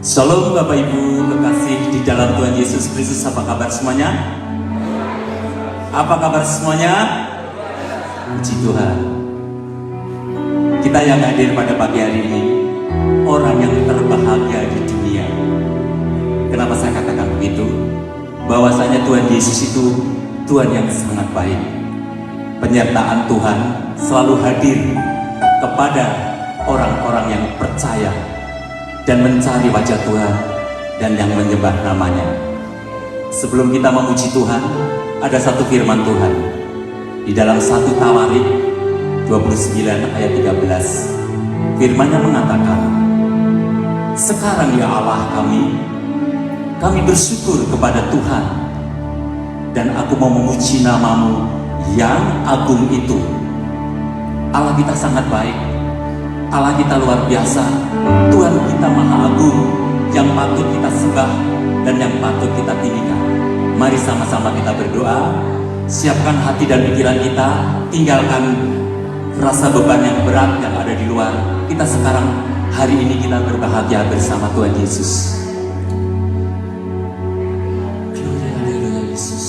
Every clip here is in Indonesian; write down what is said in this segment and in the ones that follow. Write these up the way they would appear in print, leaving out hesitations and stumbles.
Shalom Bapak Ibu kekasih di dalam Tuhan Yesus Kristus. Apa kabar semuanya? Apa kabar semuanya? Puji Tuhan. Kita yang hadir pada pagi hari ini orang yang terbahagia di dunia. Kenapa saya katakan begitu? Bahwasanya Tuhan Yesus itu Tuhan yang sangat baik. Penyertaan Tuhan selalu hadir kepada orang-orang yang percaya dan mencari wajah Tuhan dan yang menyembah namanya. Sebelum kita memuji Tuhan, ada satu firman Tuhan di dalam 1 Tawarik 29 ayat 13. Firman-Nya mengatakan, "Sekarang ya Allah kami bersyukur kepada Tuhan, dan aku mau memuji namamu yang agung itu." Allah kita sangat baik, Allah kita luar biasa, Tuhan kita maha agung, yang patut kita sembah dan yang patut kita tinggikan. Mari sama-sama kita berdoa, siapkan hati dan pikiran kita, tinggalkan rasa beban yang berat yang ada di luar. Kita sekarang, hari ini kita berbahagia bersama Tuhan Yesus. Haleluya Yesus.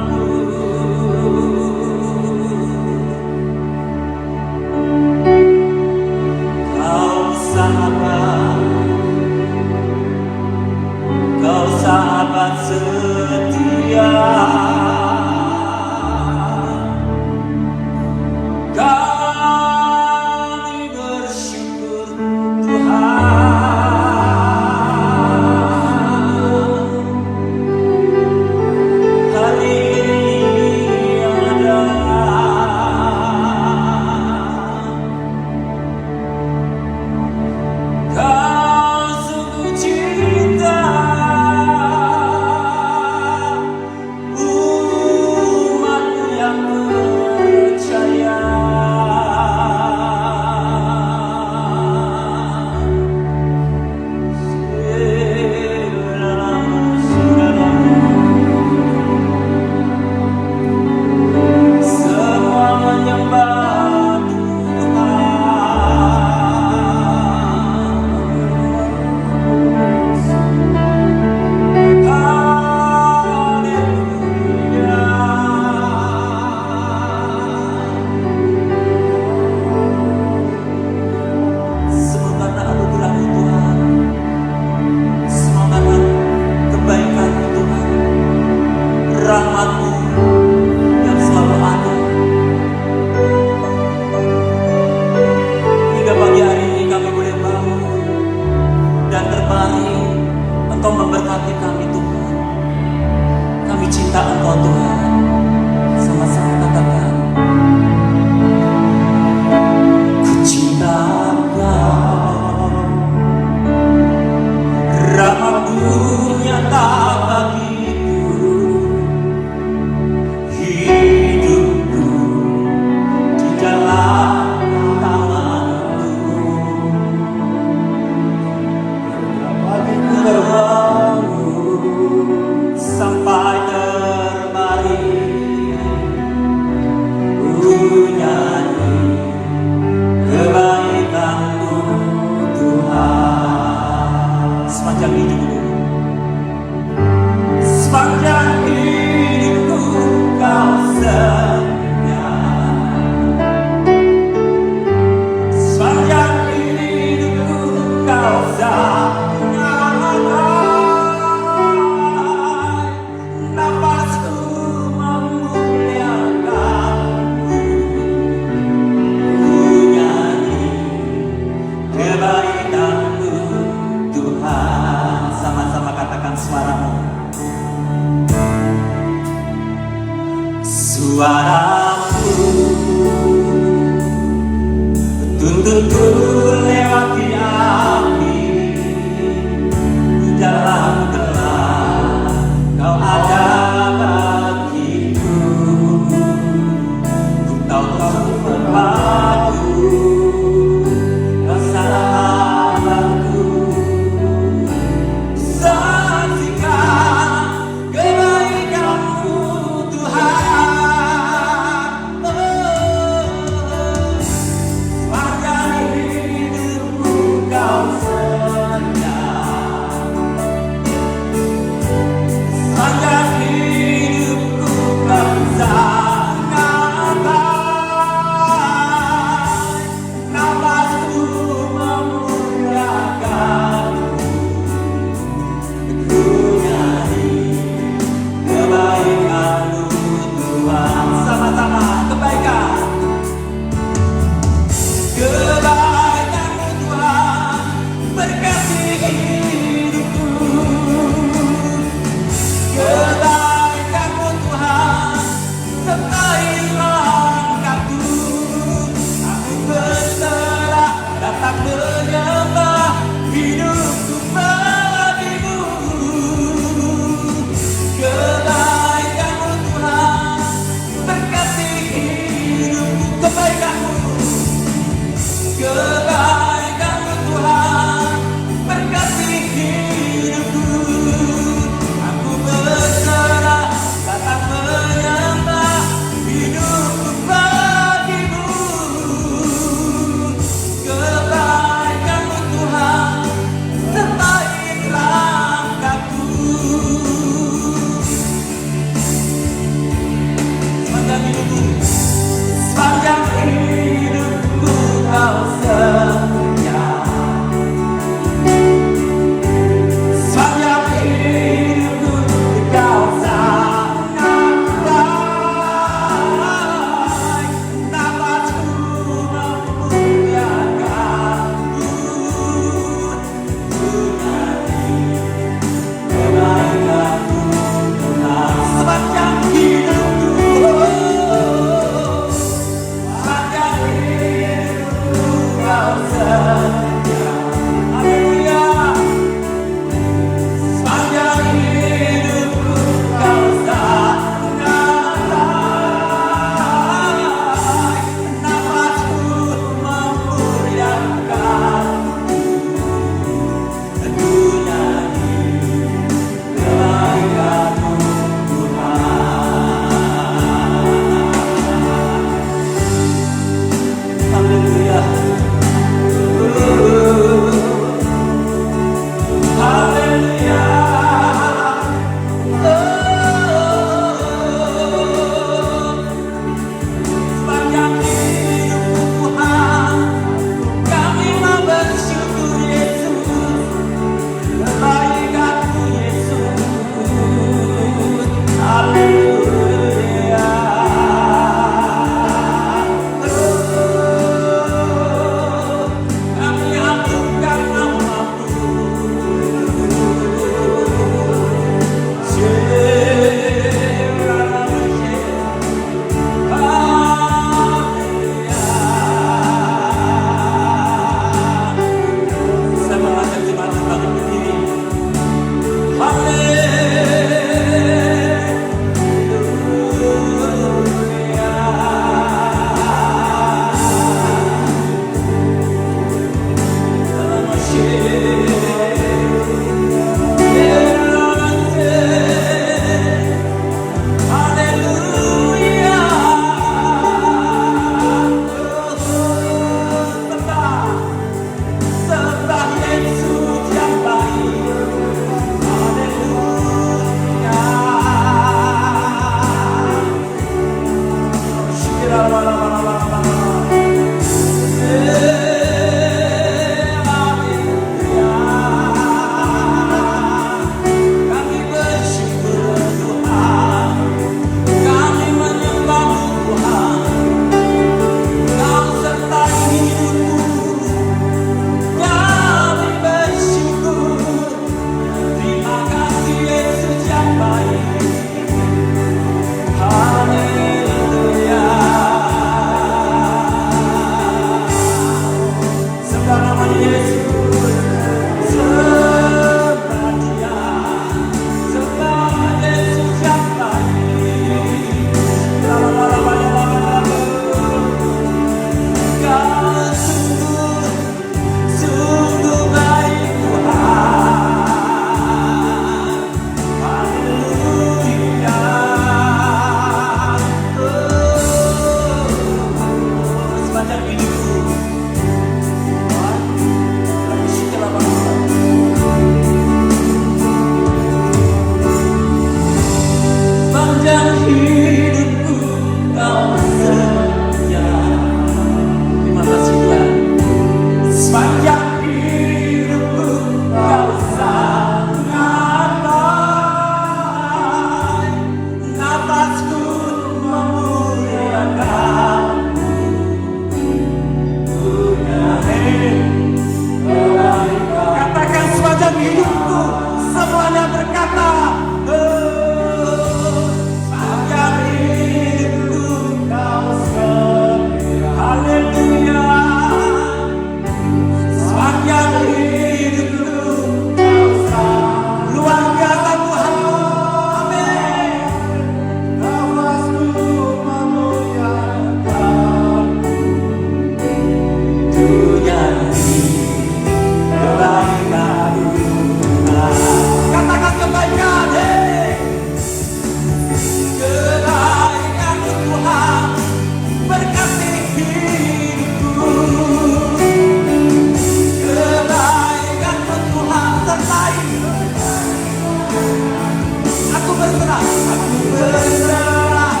aku berserah.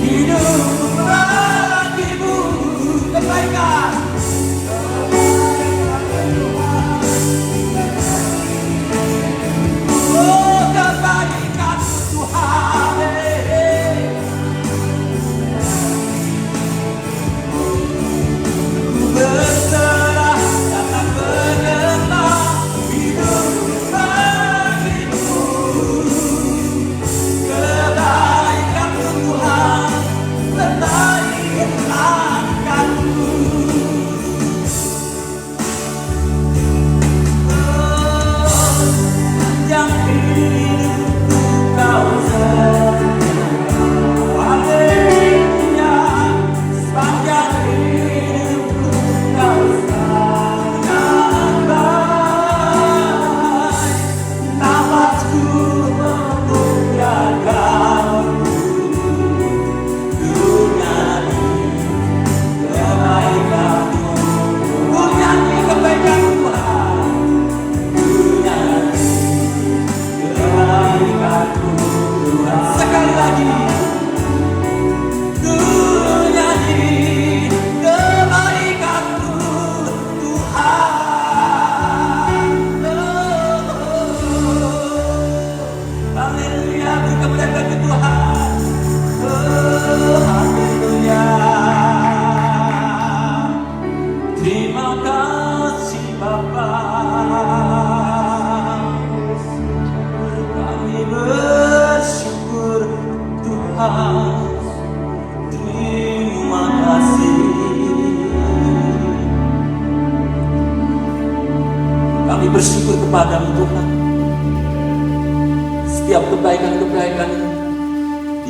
Hidupku bagimu kebaikan. Oh, kebaikan Tuhan. Ku berserah dan tak bergemar. Hidupku bagimu. Kebaikan Tuhan sertai langkahku. Yang hidupku kau sertai. Haleluya. Sepanjang hidupku kau sangat baik. Nafasku memuliakanmu. Ku nyanyi kebaikanmu. Ku nyanyi kebaikan Tuhan. Ku nyanyi kebaikanmu Tuhan. Sekali lagi. Ku nyanyi kebaikanmu Tuhan. Haleluya, ku kemuliaan Tuhan. Haleluya. Terima kasih Bapa. Kami bersyukur Tuhan. Terima kasih. Kami bersyukur kepadamu Tuhan. Setiap kebaikan-kebaikan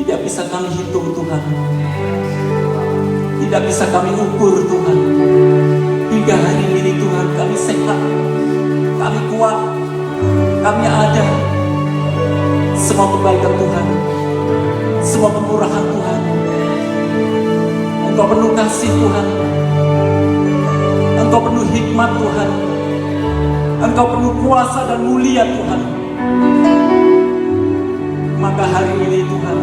tidak bisa kami hitung Tuhan. Tidak bisa kami ukur Tuhan. Hingga hari ini Tuhan kami sehat. Kami kuat. Kami ada. Semua kebaikan Tuhan. Semua kemurahan Tuhan. Engkau penuh kasih Tuhan. Engkau penuh hikmat Tuhan. Engkau penuh kuasa dan mulia Tuhan. Maka hari ini Tuhan,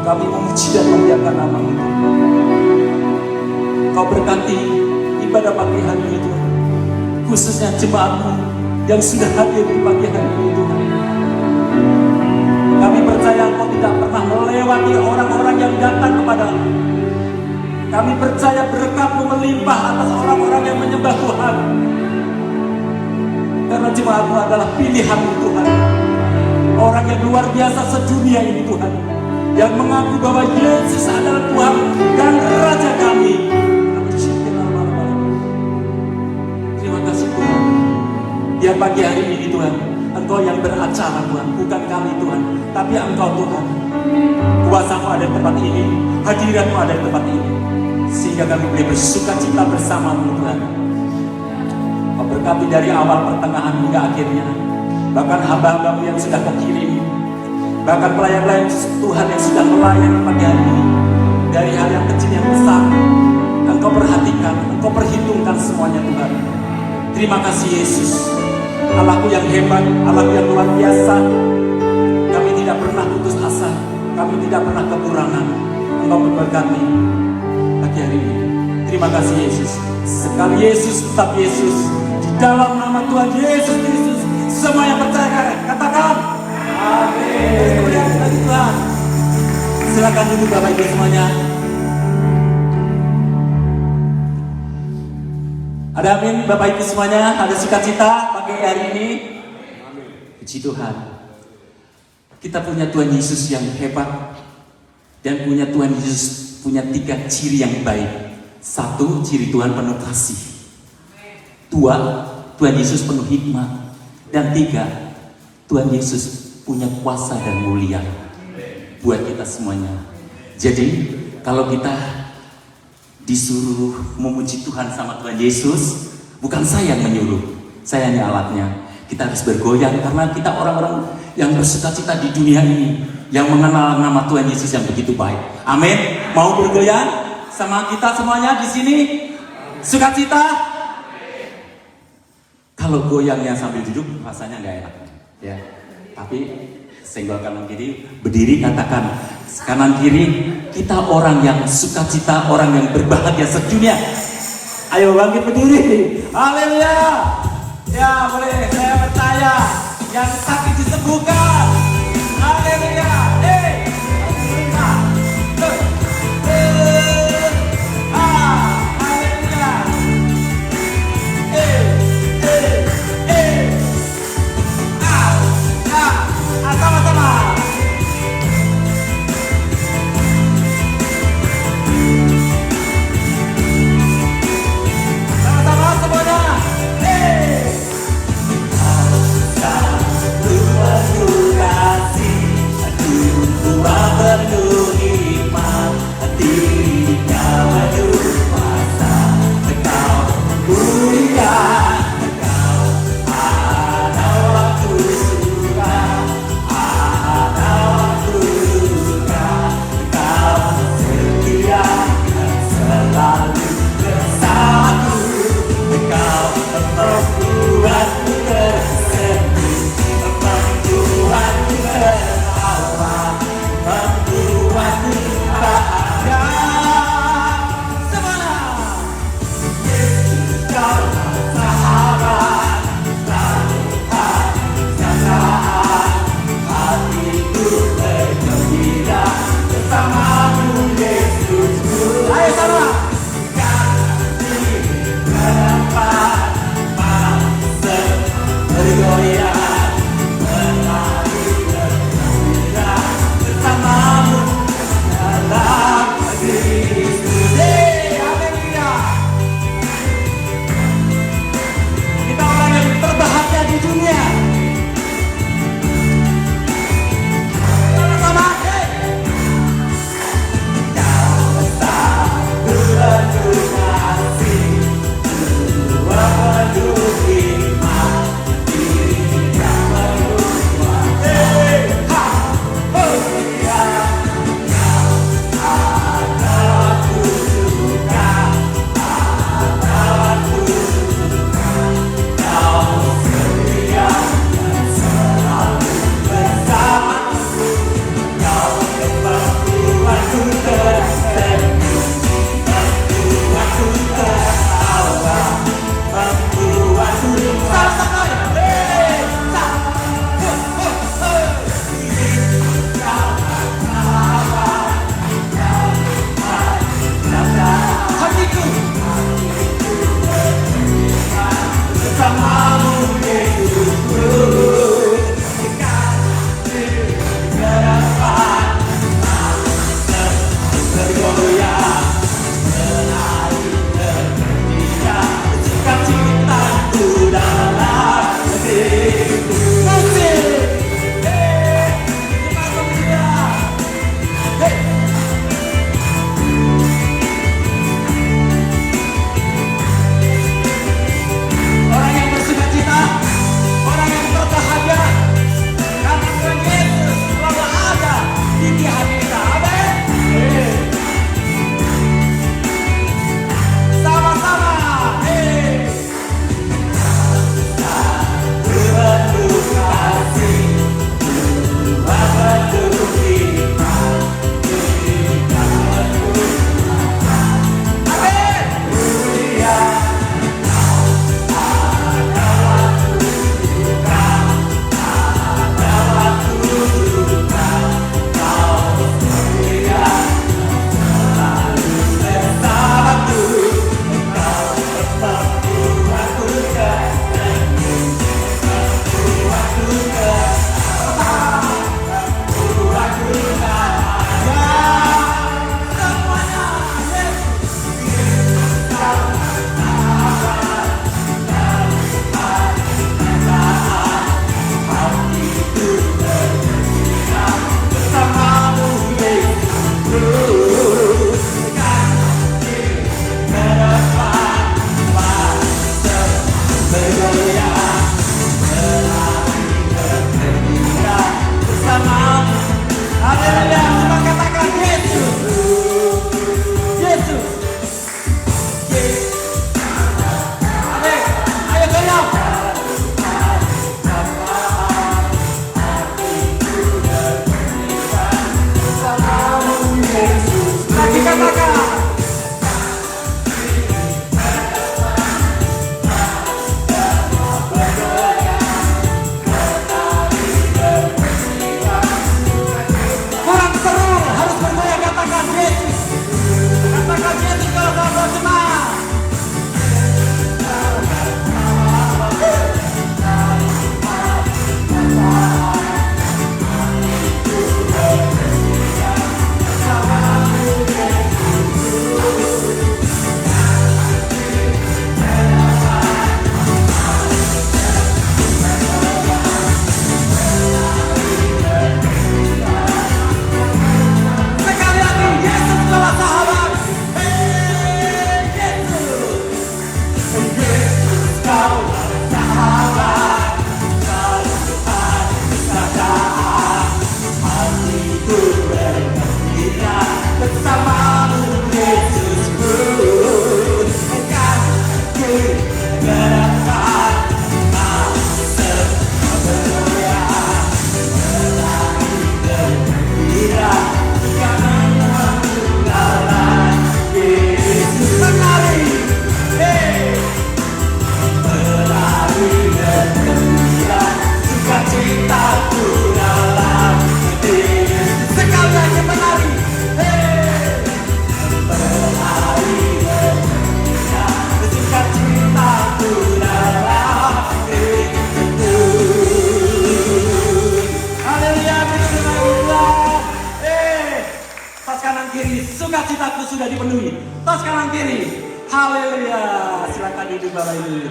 kami memuji dan memuliakan nama-Mu Tuhan. Kau berkati ibadah pagi hari ini Tuhan. Khususnya jemaat-Mu yang sudah hadir di pagi hari ini Tuhan. Kami percaya Engkau tidak pernah melewati orang-orang yang datang kepada-Mu. Kami percaya berkat-Mu melimpah atas orang-orang yang menyembah Tuhan. Karena jemaat-Mu adalah pilihan-Mu Tuhan. Orang yang luar biasa sedunia ini Tuhan. Yang mengaku bahwa Yesus adalah Tuhan dan Raja kami. Terima kasih Tuhan. Biar pagi hari ini Tuhan, Engkau yang beracara Tuhan, bukan kami Tuhan, tapi Engkau Tuhan. Kuasa-Mu ada di tempat ini, hadirat-Mu ada di tempat ini, sehingga kami boleh bersuka cita bersama-Mu Tuhan. Kau berkati dari awal, pertengahan hingga akhirnya. Bahkan hamba-hamba-Mu yang sudah Kau kirim, bahkan pelayan-pelayan Tuhan yang sudah melayani pagi hari ini, dari hal yang kecil yang besar, Engkau perhatikan, Engkau perhitungkan semuanya Tuhan. Terima kasih Yesus, Allahku yang hebat, Allahku yang luar biasa. Kami tidak pernah putus asa, kami tidak pernah kekurangan. Engkau memberkati pagi hari ini. Terima kasih Yesus. Sekali Yesus, tetap Yesus. Di dalam nama Tuhan Yesus Kristus, semua yang percaya katakan amin. Kemudian bagi Tuhan. Silakan duduk Bapak Ibu semuanya. Ada amin Bapak Ibu semuanya. Ada sukacita pagi hari ini. Puji Tuhan. Kita punya Tuhan Yesus yang hebat. Dan punya Tuhan Yesus punya 3 ciri yang baik. 1, ciri Tuhan penuh kasih. 2, Tuhan Yesus penuh hikmat. Dan 3, Tuhan Yesus punya kuasa dan mulia buat kita semuanya. Jadi kalau kita disuruh memuji Tuhan sama Tuhan Yesus, bukan saya yang menyuruh, saya hanya alatnya. Kita harus bergoyang karena kita orang-orang yang bersukacita di dunia ini, yang mengenal nama Tuhan Yesus yang begitu baik. Amin. Mau bergoyang sama kita semuanya di sini? Sukacita? Kalau goyangnya sambil duduk rasanya nggak enak. Ya, tapi senggol kanan kiri, berdiri katakan kanan kiri, kita orang yang sukacita, orang yang berbahagia sedunia. Ayo bangkit berdiri. Haleluya. Ya boleh, saya percaya yang sakit disembuhkan. Haleluya. Haleluya. Haleluya. Sama-sama. Sama-sama semuanya. Penuh kasih, Tuhan penuh iman, Engkau penuh kuasa, Engkau mulia, Engkau ada waktu suka, ada waktu duka, Engkau setia dan selalu bersamaku, Engkau membuatku tersenyum, membuatku tertawa, membuatku bahagia. Semuanya. Yesus kau sahabat, Tuhan saat hatiku bergembira bersamamu Yesusku. Ayo sama. Kasih berlimpah, masa bergoyang, menari bergembira bersamamu dalam Kristus. Haleluya. Kita orang yang terbahagia di dunia. Sama-sama. Kau besar, Tuhan penuh kasih, Tuhan penuh iman, Engkau penuh kuasa. Haleluya. Ada waktu suka, ada waktu duka, Kau setia dan selalu bersamaku, Kau membuatku tersenyum, membuatku tertawa, membuatku sama-sama. Hatiku bersamamu Yesusku, kasih berlimpah, bergoyang, menari bergembira, sukacitaku dalam Kristus. Musik, cepat gembira. Orang yang bersukacita, orang yang berbahagia, karena Tuhan Yesus selalu ada di pihak kita. Amin. Sama-sama. Tuhan Haleluya. Silakan duduk Bapak Ibu.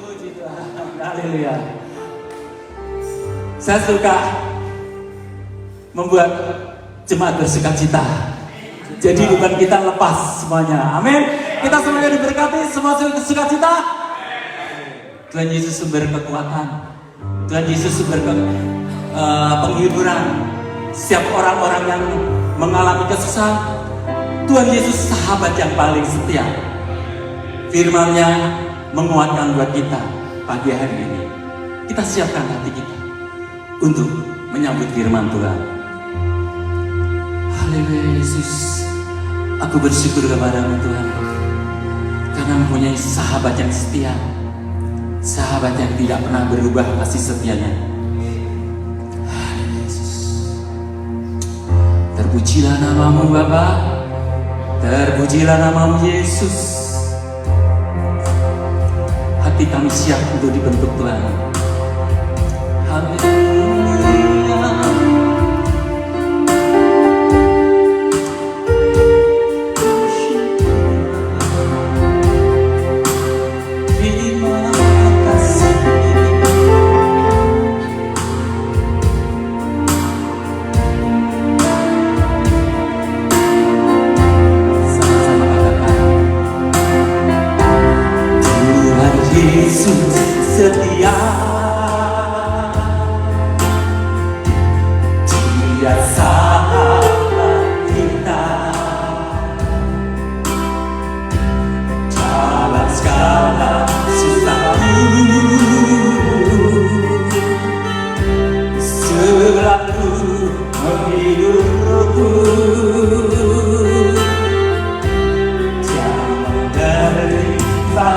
Puji Tuhan. Haleluya. Saya suka membuat jemaat bersukacita. Jadi bukan kita lepas semuanya. Amin. Kita semuanya diberkati, semua sukacita. Tuhan Yesus sumber kekuatan. Tuhan Yesus sumber penghiburan. Setiap orang-orang yang mengalami kesusahan, Tuhan Yesus sahabat yang paling setia. Firman-Nya menguatkan buat kita pagi hari ini. Kita siapkan hati kita untuk menyambut firman Tuhan. Haleluya Yesus. Aku bersyukur kepada-Mu Tuhan, karena mempunyai sahabat yang setia, sahabat yang tidak pernah berubah kasih setianya. Haleluya Yesus. Terpujilah nama-Mu Bapa, terpujilah nama-Mu Yesus. Hati kami siap untuk dibentuk Tuhan. Haleluya. Yesus setia, Dia sahabat kita dalam segala susahku, selalu menghiburku. Dia menerima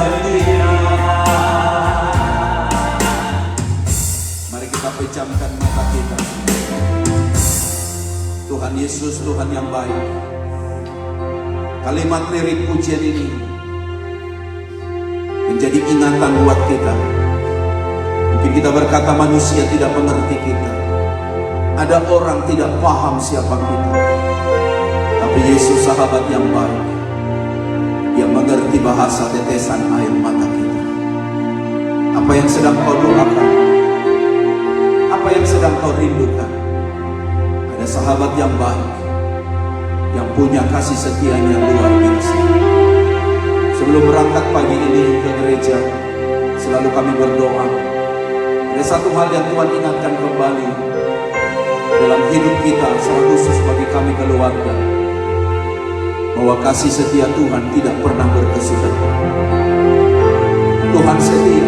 setia. Mari kita pejamkan mata kita. Tuhan Yesus, Tuhan yang baik. Kalimat lirik pujian ini menjadi ingatan buat kita. Mungkin kita berkata manusia tidak mengerti kita. Ada orang tidak paham siapa kita. Tapi Yesus sahabat yang baik. Dia mengerti bahasa tetesan air mata kita. Apa yang sedang kau doakan? Apa yang sedang kau rindukan? Ada sahabat yang baik, yang punya kasih setianya luar biasa. Sebelum berangkat pagi ini ke gereja, selalu kami berdoa. Ada satu hal yang Tuhan ingatkan kembali dalam hidup kita, secara khusus bagi kami keluarga, bahwa kasih setia Tuhan tidak pernah berkesudahan. Tuhan setia.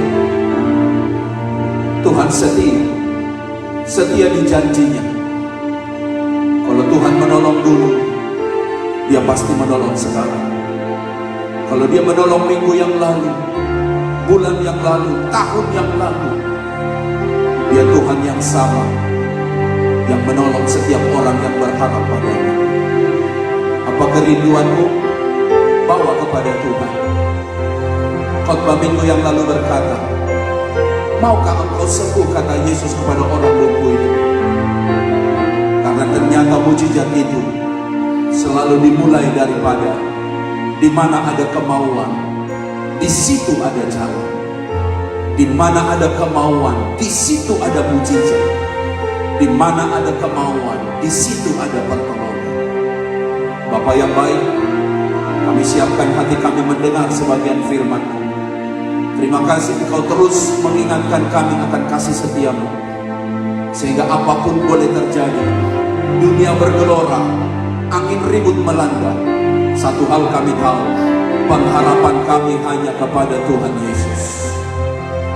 Tuhan setia. Setia di janjinya. Kalau Tuhan menolong dulu, Dia pasti menolong sekarang. Kalau Dia menolong minggu yang lalu, bulan yang lalu, tahun yang lalu, Dia Tuhan yang sama, yang menolong setiap orang yang berharap padanya. Apa kerinduanmu? Bawa kepada Tuhan. Khotbah minggu yang lalu berkata, maukah engkau sembuh, kata Yesus kepada orang lumpuh itu. Karena ternyata mujizat itu selalu dimulai daripada di mana ada kemauan, di situ ada jalan. Di mana ada kemauan, di situ ada mujizat. Di mana ada kemauan, di situ ada pertolongan. Bapa yang baik, kami siapkan hati kami mendengar sebagian firman-Mu. Terima kasih Engkau terus mengingatkan kami akan kasih setiamu. Sehingga apapun boleh terjadi, dunia bergelora, angin ribut melanda, satu hal kami tahu, pengharapan kami hanya kepada Tuhan Yesus.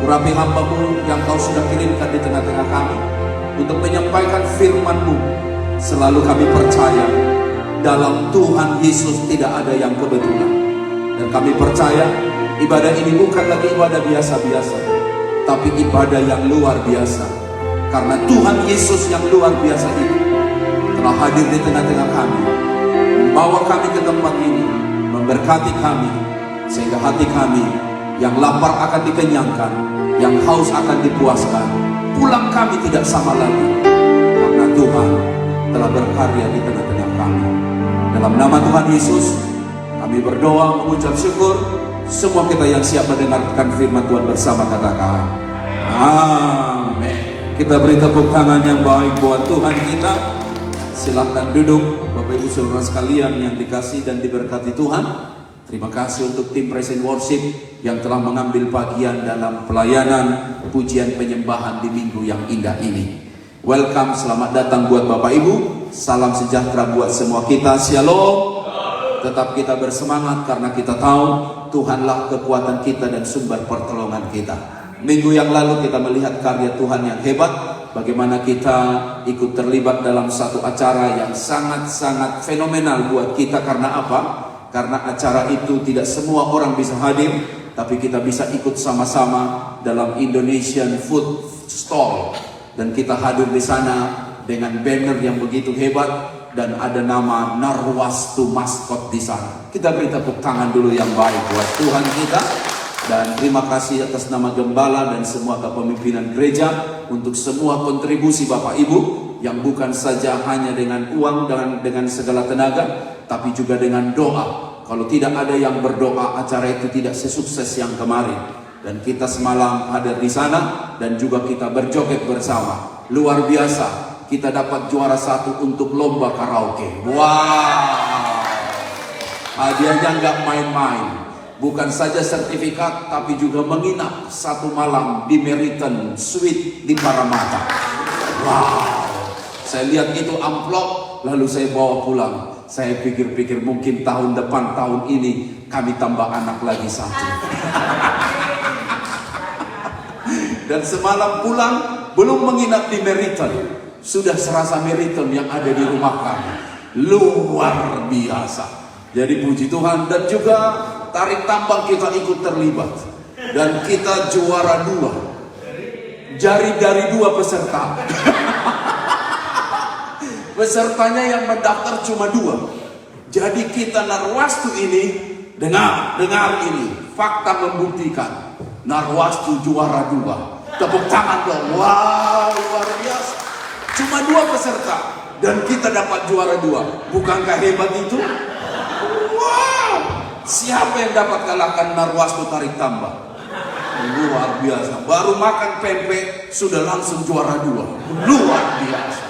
Urapi hamba-Mu yang Kau sudah kirimkan di tengah-tengah kami untuk menyampaikan firman-Mu. Selalu kami percaya dalam Tuhan Yesus tidak ada yang kebetulan. Dan kami percaya ibadah ini bukan lagi ibadah biasa-biasa, tapi ibadah yang luar biasa. Karena Tuhan Yesus yang luar biasa itu telah hadir di tengah-tengah kami, membawa kami ke tempat ini, memberkati kami, sehingga hati kami yang lapar akan dikenyangkan, yang haus akan dipuaskan. Pulang kami tidak sama lagi, karena Tuhan telah berkarya di tengah-tengah kami. Dalam nama Tuhan Yesus, kami berdoa mengucap syukur. Semua kita yang siap mendengarkan firman Tuhan bersama katakan amin. Kita beri tepuk tangan yang baik buat Tuhan kita. Silakan duduk Bapak Ibu Saudara sekalian yang dikasih dan diberkati Tuhan. Terima kasih untuk tim Praise and Worship yang telah mengambil bagian dalam pelayanan pujian penyembahan di minggu yang indah ini. Welcome, selamat datang buat Bapak Ibu. Salam sejahtera buat semua kita. Shalom. Tetap kita bersemangat karena kita tahu Tuhanlah kekuatan kita dan sumber pertolongan kita. Minggu yang lalu kita melihat karya Tuhan yang hebat. Bagaimana kita ikut terlibat dalam satu acara yang sangat-sangat fenomenal buat kita. Karena apa? Karena acara itu tidak semua orang bisa hadir, tapi kita bisa ikut sama-sama dalam Indonesian Food Stall. Dan kita hadir di sana dengan banner yang begitu hebat dan ada nama Narwastu maskot di sana. Kita beri tepuk tangan dulu yang baik buat Tuhan kita. Dan terima kasih atas nama Gembala dan semua kepemimpinan gereja untuk semua kontribusi Bapak Ibu yang bukan saja hanya dengan uang dan dengan segala tenaga, tapi juga dengan doa. Kalau tidak ada yang berdoa, acara itu tidak sesukses yang kemarin. Dan kita semalam hadir di sana dan juga kita berjoget bersama. Luar biasa. Kita dapat juara 1 untuk lomba karaoke. Wow. Hadiahnya nggak main-main. Bukan saja sertifikat, tapi juga menginap 1 malam di Meriton Suite di Paramata. Wow. Saya lihat itu amplop, lalu saya bawa pulang. Saya pikir-pikir mungkin tahun depan, tahun ini kami tambah anak lagi 1. Dan semalam pulang, belum menginap di Meriton, sudah serasa Meriton yang ada di rumah kami. Luar biasa. Jadi puji Tuhan. Dan juga tarik tambang kita ikut terlibat. Dan kita juara 2. Jari dari 2 peserta. Pesertanya yang mendaftar cuma 2. Jadi kita Narwastu ini, dengar ini, fakta membuktikan Narwastu juara 2. Tepuk tangan dong. Wow, luar biasa. Cuma 2 peserta dan kita dapat juara 2. Bukankah hebat itu? Wow. Siapa yang dapat kalahkan Narwastu tarik tambang? Luar biasa. Baru makan pempek sudah langsung juara 2. Luar biasa.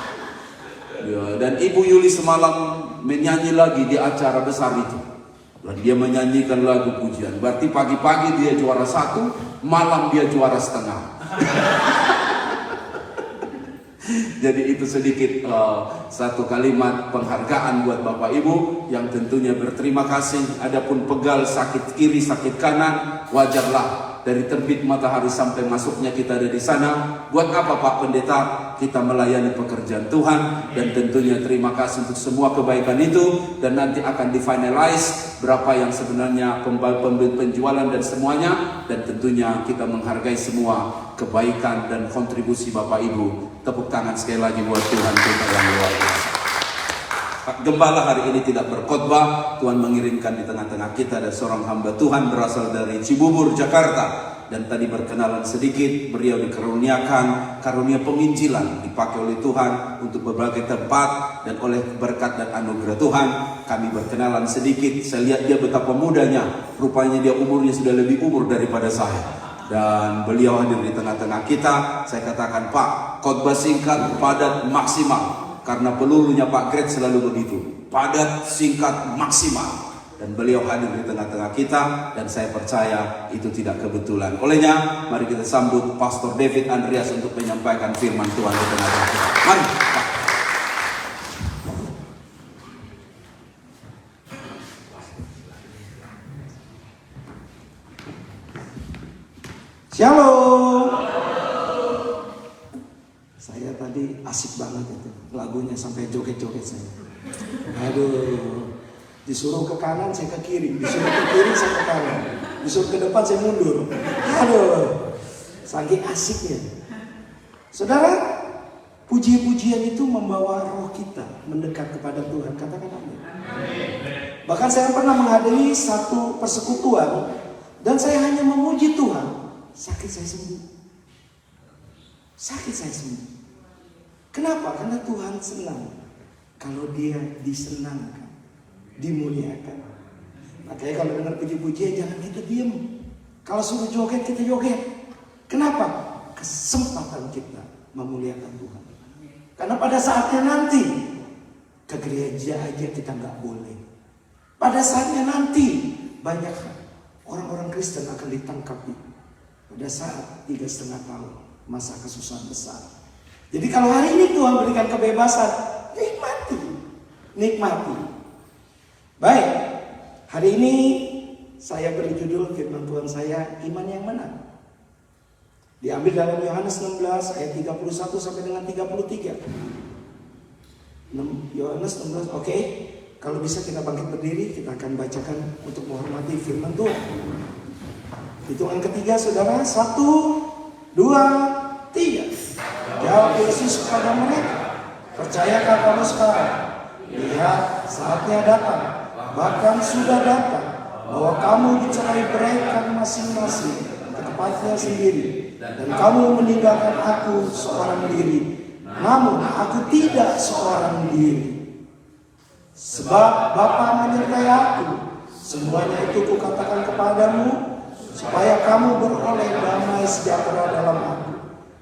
Ya, dan Ibu Yuli semalam menyanyi lagi di acara besar itu. Dan dia menyanyikan lagu pujian. Berarti pagi-pagi dia juara 1, malam dia juara setengah. Jadi itu sedikit satu kalimat penghargaan buat Bapak Ibu yang tentunya berterima kasih. Adapun pegal sakit kiri sakit kanan, wajarlah. Dari terbit matahari sampai masuknya kita ada di sana. Buat apa Pak Pendeta? Kita melayani pekerjaan Tuhan. Dan tentunya terima kasih untuk semua kebaikan itu. Dan nanti akan di-finalize berapa yang sebenarnya penjualan dan semuanya. Dan tentunya kita menghargai semua kebaikan dan kontribusi Bapak Ibu. Tepuk tangan sekali lagi buat Tuhan kita yang luar biasa. Pak Gembala hari ini tidak berkhotbah. Tuhan mengirimkan di tengah-tengah kita ada seorang hamba Tuhan berasal dari Cibubur, Jakarta. Dan tadi berkenalan sedikit, beliau dikaruniakan karunia penginjilan, dipakai oleh Tuhan untuk berbagai tempat. Dan oleh berkat dan anugerah Tuhan kami berkenalan sedikit. Saya lihat dia betapa mudanya. Rupanya dia umurnya sudah lebih umur daripada saya. Dan beliau hadir di tengah-tengah kita. Saya katakan, Pak, khotbah singkat, padat, maksimal. Karena pelurunya Pak Greg selalu begitu, padat, singkat, maksimal. Dan beliau hadir di tengah-tengah kita. Dan saya percaya itu tidak kebetulan. Olehnya, mari kita sambut Pastor David Andreas untuk menyampaikan firman Tuhan di tengah-tengah kita. Mari Pak. Shalom. Saya tadi asik banget itu lagunya sampai joget-joget saya. Aduh, disuruh ke kanan saya ke kiri, disuruh ke kiri saya ke kanan, disuruh ke depan saya mundur. Aduh, saking asiknya. Saudara, puji-pujian itu membawa roh kita mendekat kepada Tuhan. Katakan amin. Bahkan saya pernah menghadiri satu persekutuan dan saya hanya memuji Tuhan. Sakit saya sembuh. Sakit saya sembuh. Kenapa? Karena Tuhan senang kalau dia disenangkan, dimuliakan. Makanya kalau dengar puji-pujian jangan kita diam. Kalau suruh joget kita joget. Kenapa? Kesempatan kita memuliakan Tuhan. Karena pada saatnya nanti ke gereja aja kita nggak boleh. Pada saatnya nanti banyak orang-orang Kristen akan ditangkapi. Pada saat 3,5 tahun masa kesusahan besar. Jadi kalau hari ini Tuhan berikan kebebasan, nikmati. Baik, hari ini saya beri judul firman Tuhan saya, iman yang menang. Diambil dalam Yohanes 16 ayat 31 sampai dengan 33. Yohanes 16, oke. Kalau bisa kita bangkit berdiri, kita akan bacakan untuk menghormati firman Tuhan. Hitungan ketiga saudara, 1, 2, 3. Jawab Yesus kepada mereka, percayakah kamu sekarang? Lihat, saatnya datang, bahkan sudah datang, bahwa kamu dicerai-beraikan masing-masing ke tempatnya sendiri, dan kamu meninggalkan aku seorang diri. Namun aku tidak seorang diri, sebab Bapa menyertai aku. Semuanya itu kukatakan kepadamu, supaya kamu beroleh damai sejahtera dalam aku.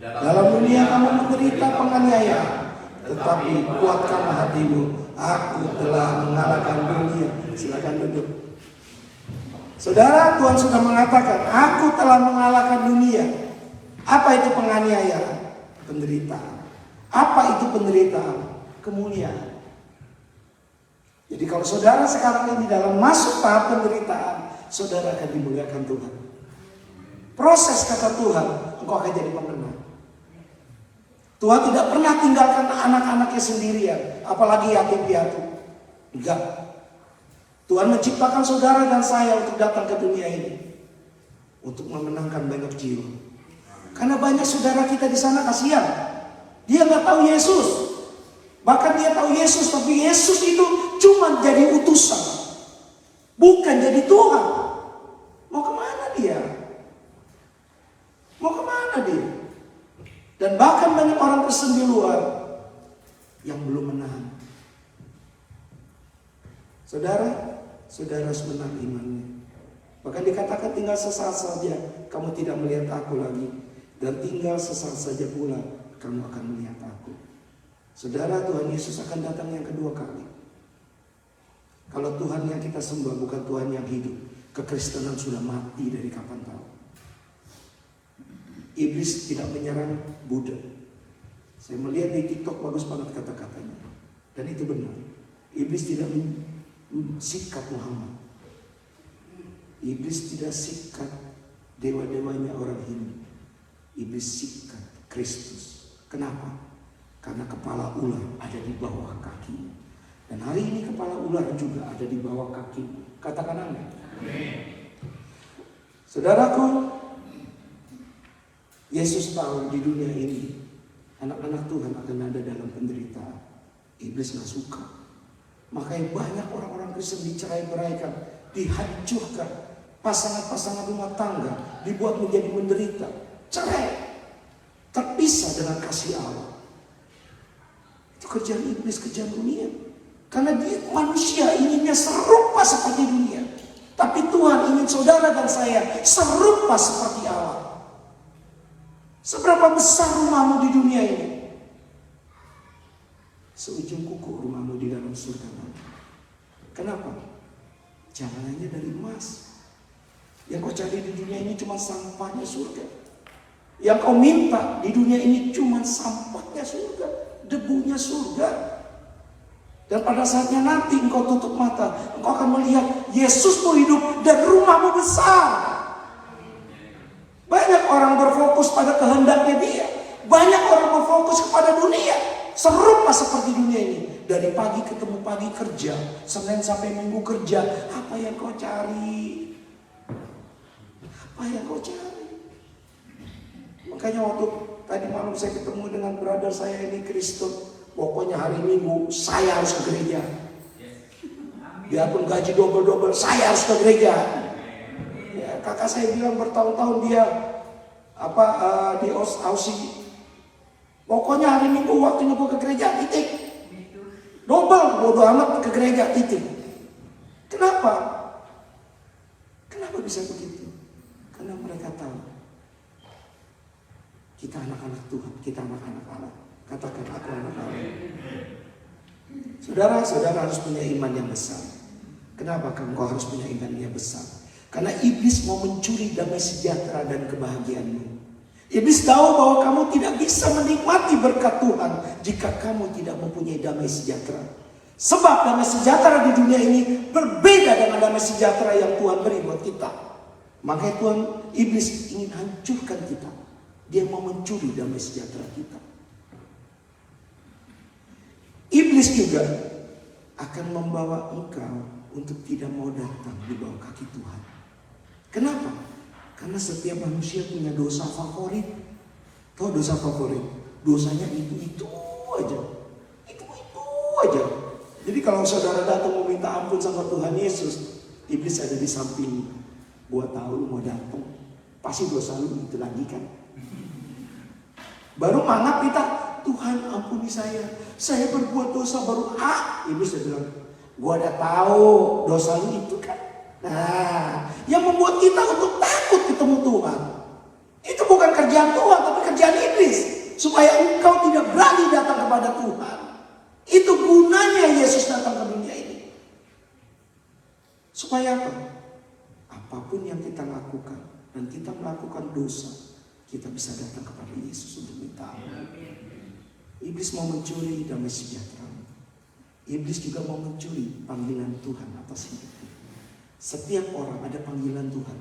Dalam dunia kamu menderita penganiayaan, tetapi kuatkanlah hatimu. Aku telah mengalahkan dunia. Silakan duduk. Saudara, Tuhan sudah mengatakan, aku telah mengalahkan dunia. Apa itu penganiayaan? Penderitaan. Apa itu penderitaan? Kemuliaan. Jadi kalau saudara sekarang ini dalam masuk tahap penderitaan, saudara akan dimuliakan Tuhan. Proses kata Tuhan, engkau akan jadi pemenang. Tuhan tidak pernah tinggalkan anak-anaknya sendirian, apalagi yatim piatu. Enggak. Tuhan menciptakan saudara dan saya untuk datang ke dunia ini, untuk memenangkan banyak jiwa. Karena banyak saudara kita di sana kasihan, dia nggak tahu Yesus. Bahkan dia tahu Yesus, tapi Yesus itu cuma jadi utusan, bukan jadi Tuhan. Mau kemana dia? Mau kemana dia? Dan bahkan banyak orang Kristen di luar yang belum menahan. Saudara harus menang imannya. Bahkan dikatakan tinggal sesaat saja kamu tidak melihat aku lagi, dan tinggal sesaat saja pula kamu akan melihat aku. Saudara, Tuhan Yesus akan datang yang kedua kali. Kalau Tuhan yang kita sembah bukan Tuhan yang hidup, kekristenan sudah mati dari kapan tahu. Iblis tidak menyerang Buddha. Saya melihat di TikTok bagus banget kata-katanya, dan itu benar. Iblis tidak sikat Muhammad. Iblis tidak sikat dewa-dewanya orang Hindu. Iblis sikat Kristus. Kenapa? Karena kepala ular ada di bawah kaki. Dan hari ini kepala ular juga ada di bawah kaki. Katakan amin. Saudaraku, Yesus tahu di dunia ini anak-anak Tuhan akan ada dalam penderitaan. Iblis gak suka. Makanya banyak orang-orang Kristen dicerai-beraikan, dihancurkan. Pasangan-pasangan rumah tangga dibuat menjadi menderita. Cerai. Terpisah dengan kasih Allah. Itu kerjaan iblis, kerjaan dunia. Karena dia manusia inginnya serupa seperti dunia. Tapi Tuhan ingin saudara dan saya serupa seperti Allah. Seberapa besar rumahmu di dunia ini? Seujung kuku rumahmu di dalam surga nanti. Kenapa? Jalanannya dari emas. Yang kau cari di dunia ini cuma sampahnya surga. Yang kau minta di dunia ini cuma sampahnya surga, debunya surga. Dan pada saatnya nanti engkau tutup mata, engkau akan melihat Yesusmu hidup dan rumahmu besar. Banyak orang berfokus pada kehendaknya dia. Banyak orang berfokus kepada dunia. Serupa seperti dunia ini. Dari pagi ketemu pagi kerja, Senin sampai Minggu kerja. Apa yang kau cari? Apa yang kau cari? Makanya waktu tadi malam saya ketemu dengan brother saya ini Kristen. Pokoknya hari Minggu saya harus ke gereja. Biarpun gaji double-double, saya harus ke gereja. Ya, kakak saya bilang bertahun-tahun dia di Aussie. Pokoknya hari Minggu waktunya gue ke gereja, titik. Double, bodo amat ke gereja, titik. Kenapa? Kenapa bisa begitu? Karena mereka tahu kita anak-anak Tuhan, kita anak-anak Allah. Katakan aku anak Allah. Saudara harus punya iman yang besar. Kenapa kau harus punya iman yang besar? Karena iblis mau mencuri damai sejahtera dan kebahagiaanmu. Iblis tahu bahwa kamu tidak bisa menikmati berkat Tuhan jika kamu tidak mempunyai damai sejahtera. Sebab damai sejahtera di dunia ini berbeda dengan damai sejahtera yang Tuhan beri buat kita. Makanya Tuhan, iblis ingin hancurkan kita. Dia mau mencuri damai sejahtera kita. Iblis juga akan membawa engkau untuk tidak mau datang di bawah kaki Tuhan. Kenapa? Karena setiap manusia punya dosa favorit. Tahu dosa favorit? Dosanya itu aja. Itu aja. Jadi kalau saudara datang mau minta ampun sama Tuhan Yesus, iblis ada di samping. Gua tahu lu mau datang, pasti dosa lu itu lagi kan. Baru mangap kita, Tuhan ampuni saya berbuat dosa baru iblis dia bilang, gua udah tahu dosa lu itu kan. Nah, yang membuat kita untuk takut ketemu Tuhan, itu bukan kerjaan Tuhan, tapi kerjaan iblis. Supaya engkau tidak berani datang kepada Tuhan. Itu gunanya Yesus datang ke dunia ini. Supaya apa? Apapun yang kita lakukan, dan kita melakukan dosa, kita bisa datang kepada Yesus untuk minta ampun. Iblis mau mencuri damai sejahtera. Iblis juga mau mencuri panggilan Tuhan atas hidupmu. Setiap orang ada panggilan Tuhan.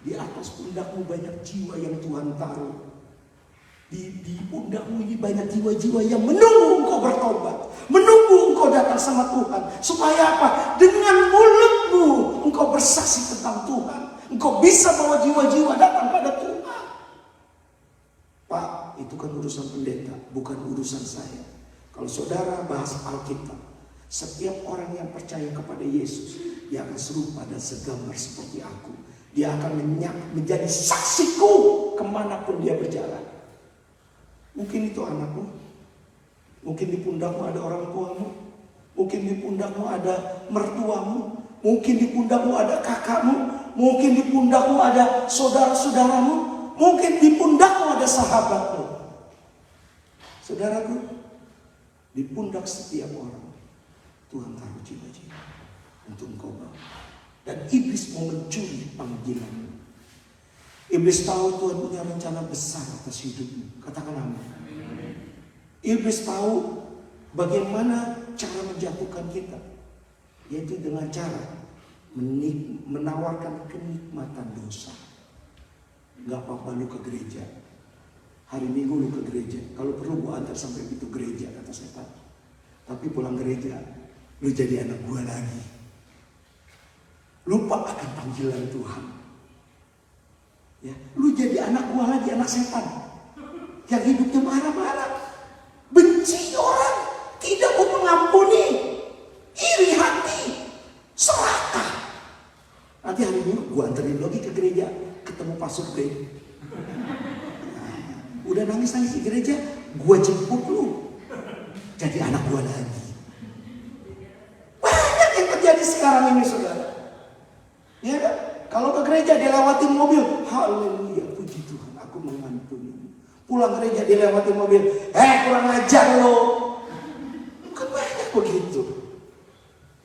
Di atas pundakmu banyak jiwa yang Tuhan taruh. Di pundakmu ini banyak jiwa-jiwa yang menunggu engkau bertobat. Menunggu engkau datang sama Tuhan. Supaya apa? Dengan mulutmu engkau bersaksi tentang Tuhan. Engkau bisa bawa jiwa-jiwa datang pada Tuhan. Pak, itu kan urusan pendeta, bukan urusan saya. Kalau saudara bahas Alkitab, setiap orang yang percaya kepada Yesus, dia akan serupa dan segambar seperti aku. Dia akan menjadi saksiku kemanapun dia berjalan. Mungkin itu anakmu, mungkin di pundakmu ada orang tuamu, mungkin di pundakmu ada mertuamu, mungkin di pundakmu ada kakakmu, mungkin di pundakmu ada saudara-saudaramu, mungkin di pundakmu ada sahabatmu. Saudaraku, di pundak setiap orang Tuhan taruh jiwa-jiwa untuk engkau bawa. Dan iblis mau mencuri panggilanmu. Iblis tahu Tuhan punya rencana besar atas hidupmu. Katakan amin. Iblis tahu bagaimana cara menjatuhkan kita, yaitu dengan cara menawarkan kenikmatan dosa. Gak apa-apa lu ke gereja, hari Minggu lu ke gereja, kalau perlu gua antar sampai pintu gereja, kata setan. Tapi pulang gereja lu jadi anak gua lagi, lupa akan panggilan Tuhan. Ya, lu jadi anak gua lagi, anak setan yang hidupnya marah-marah, benci orang, tidak mau mengampuni, iri hati, serakah. Nanti hari Minggu gua anterin lagi ke gereja, ketemu pastor gereja. Udah nangis-nangis di gereja, gua jemput lu jadi anak gua lagi. Banyak yang terjadi sekarang ini, saudara. Ya kan? Kalau ke gereja dilewatin mobil, haleluya, puji Tuhan, aku mengampuni. Pulang gereja dilewatin mobil, kurang ajar lo. Kan banyak begitu.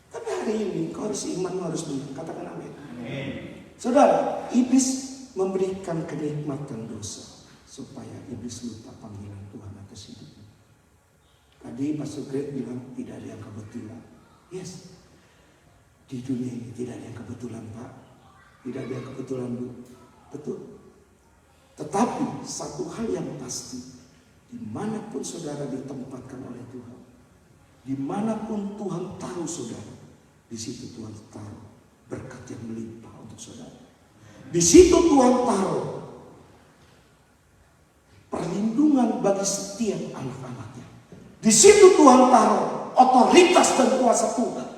Tapi hari ini kau harus iman, harus benar. Katakan amin. Saudara, iblis memberikan kenikmatan dosa supaya iblis lupa panggilan Tuhan atas hidupnya. Tadi Pastor Greg bilang tidak ada yang kebetulan. Yes, di dunia ini tidak ada yang kebetulan, Pak. Tidak ada yang kebetulan, Bu. Betul. Tetapi satu hal yang pasti, dimanapun saudara ditempatkan oleh Tuhan, dimanapun Tuhan taruh saudara, di situ Tuhan taruh berkat yang melimpah untuk saudara. Di situ Tuhan taruh perlindungan bagi setiap anak-anaknya. Di situ Tuhan taruh otoritas dan kuasa Tuhan.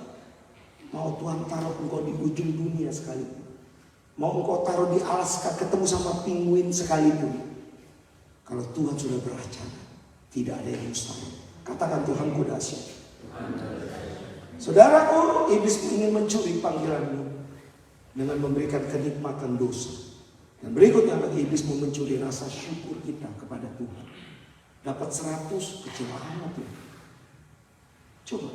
Mau Tuhan taruh engkau di ujung dunia sekalipun, mau engkau taruh di Alaska ketemu sama penguin sekalipun, kalau Tuhan sudah beracara, tidak ada yang mustahil. Katakan Tuhanku dahsyat. Saudaraku, iblis ingin mencuri panggilanmu dengan memberikan kenikmatan dosa. Dan berikutnya lagi, iblis mau mencuri rasa syukur kita kepada Tuhan. Dapat 100, kecil amat ya. Coba,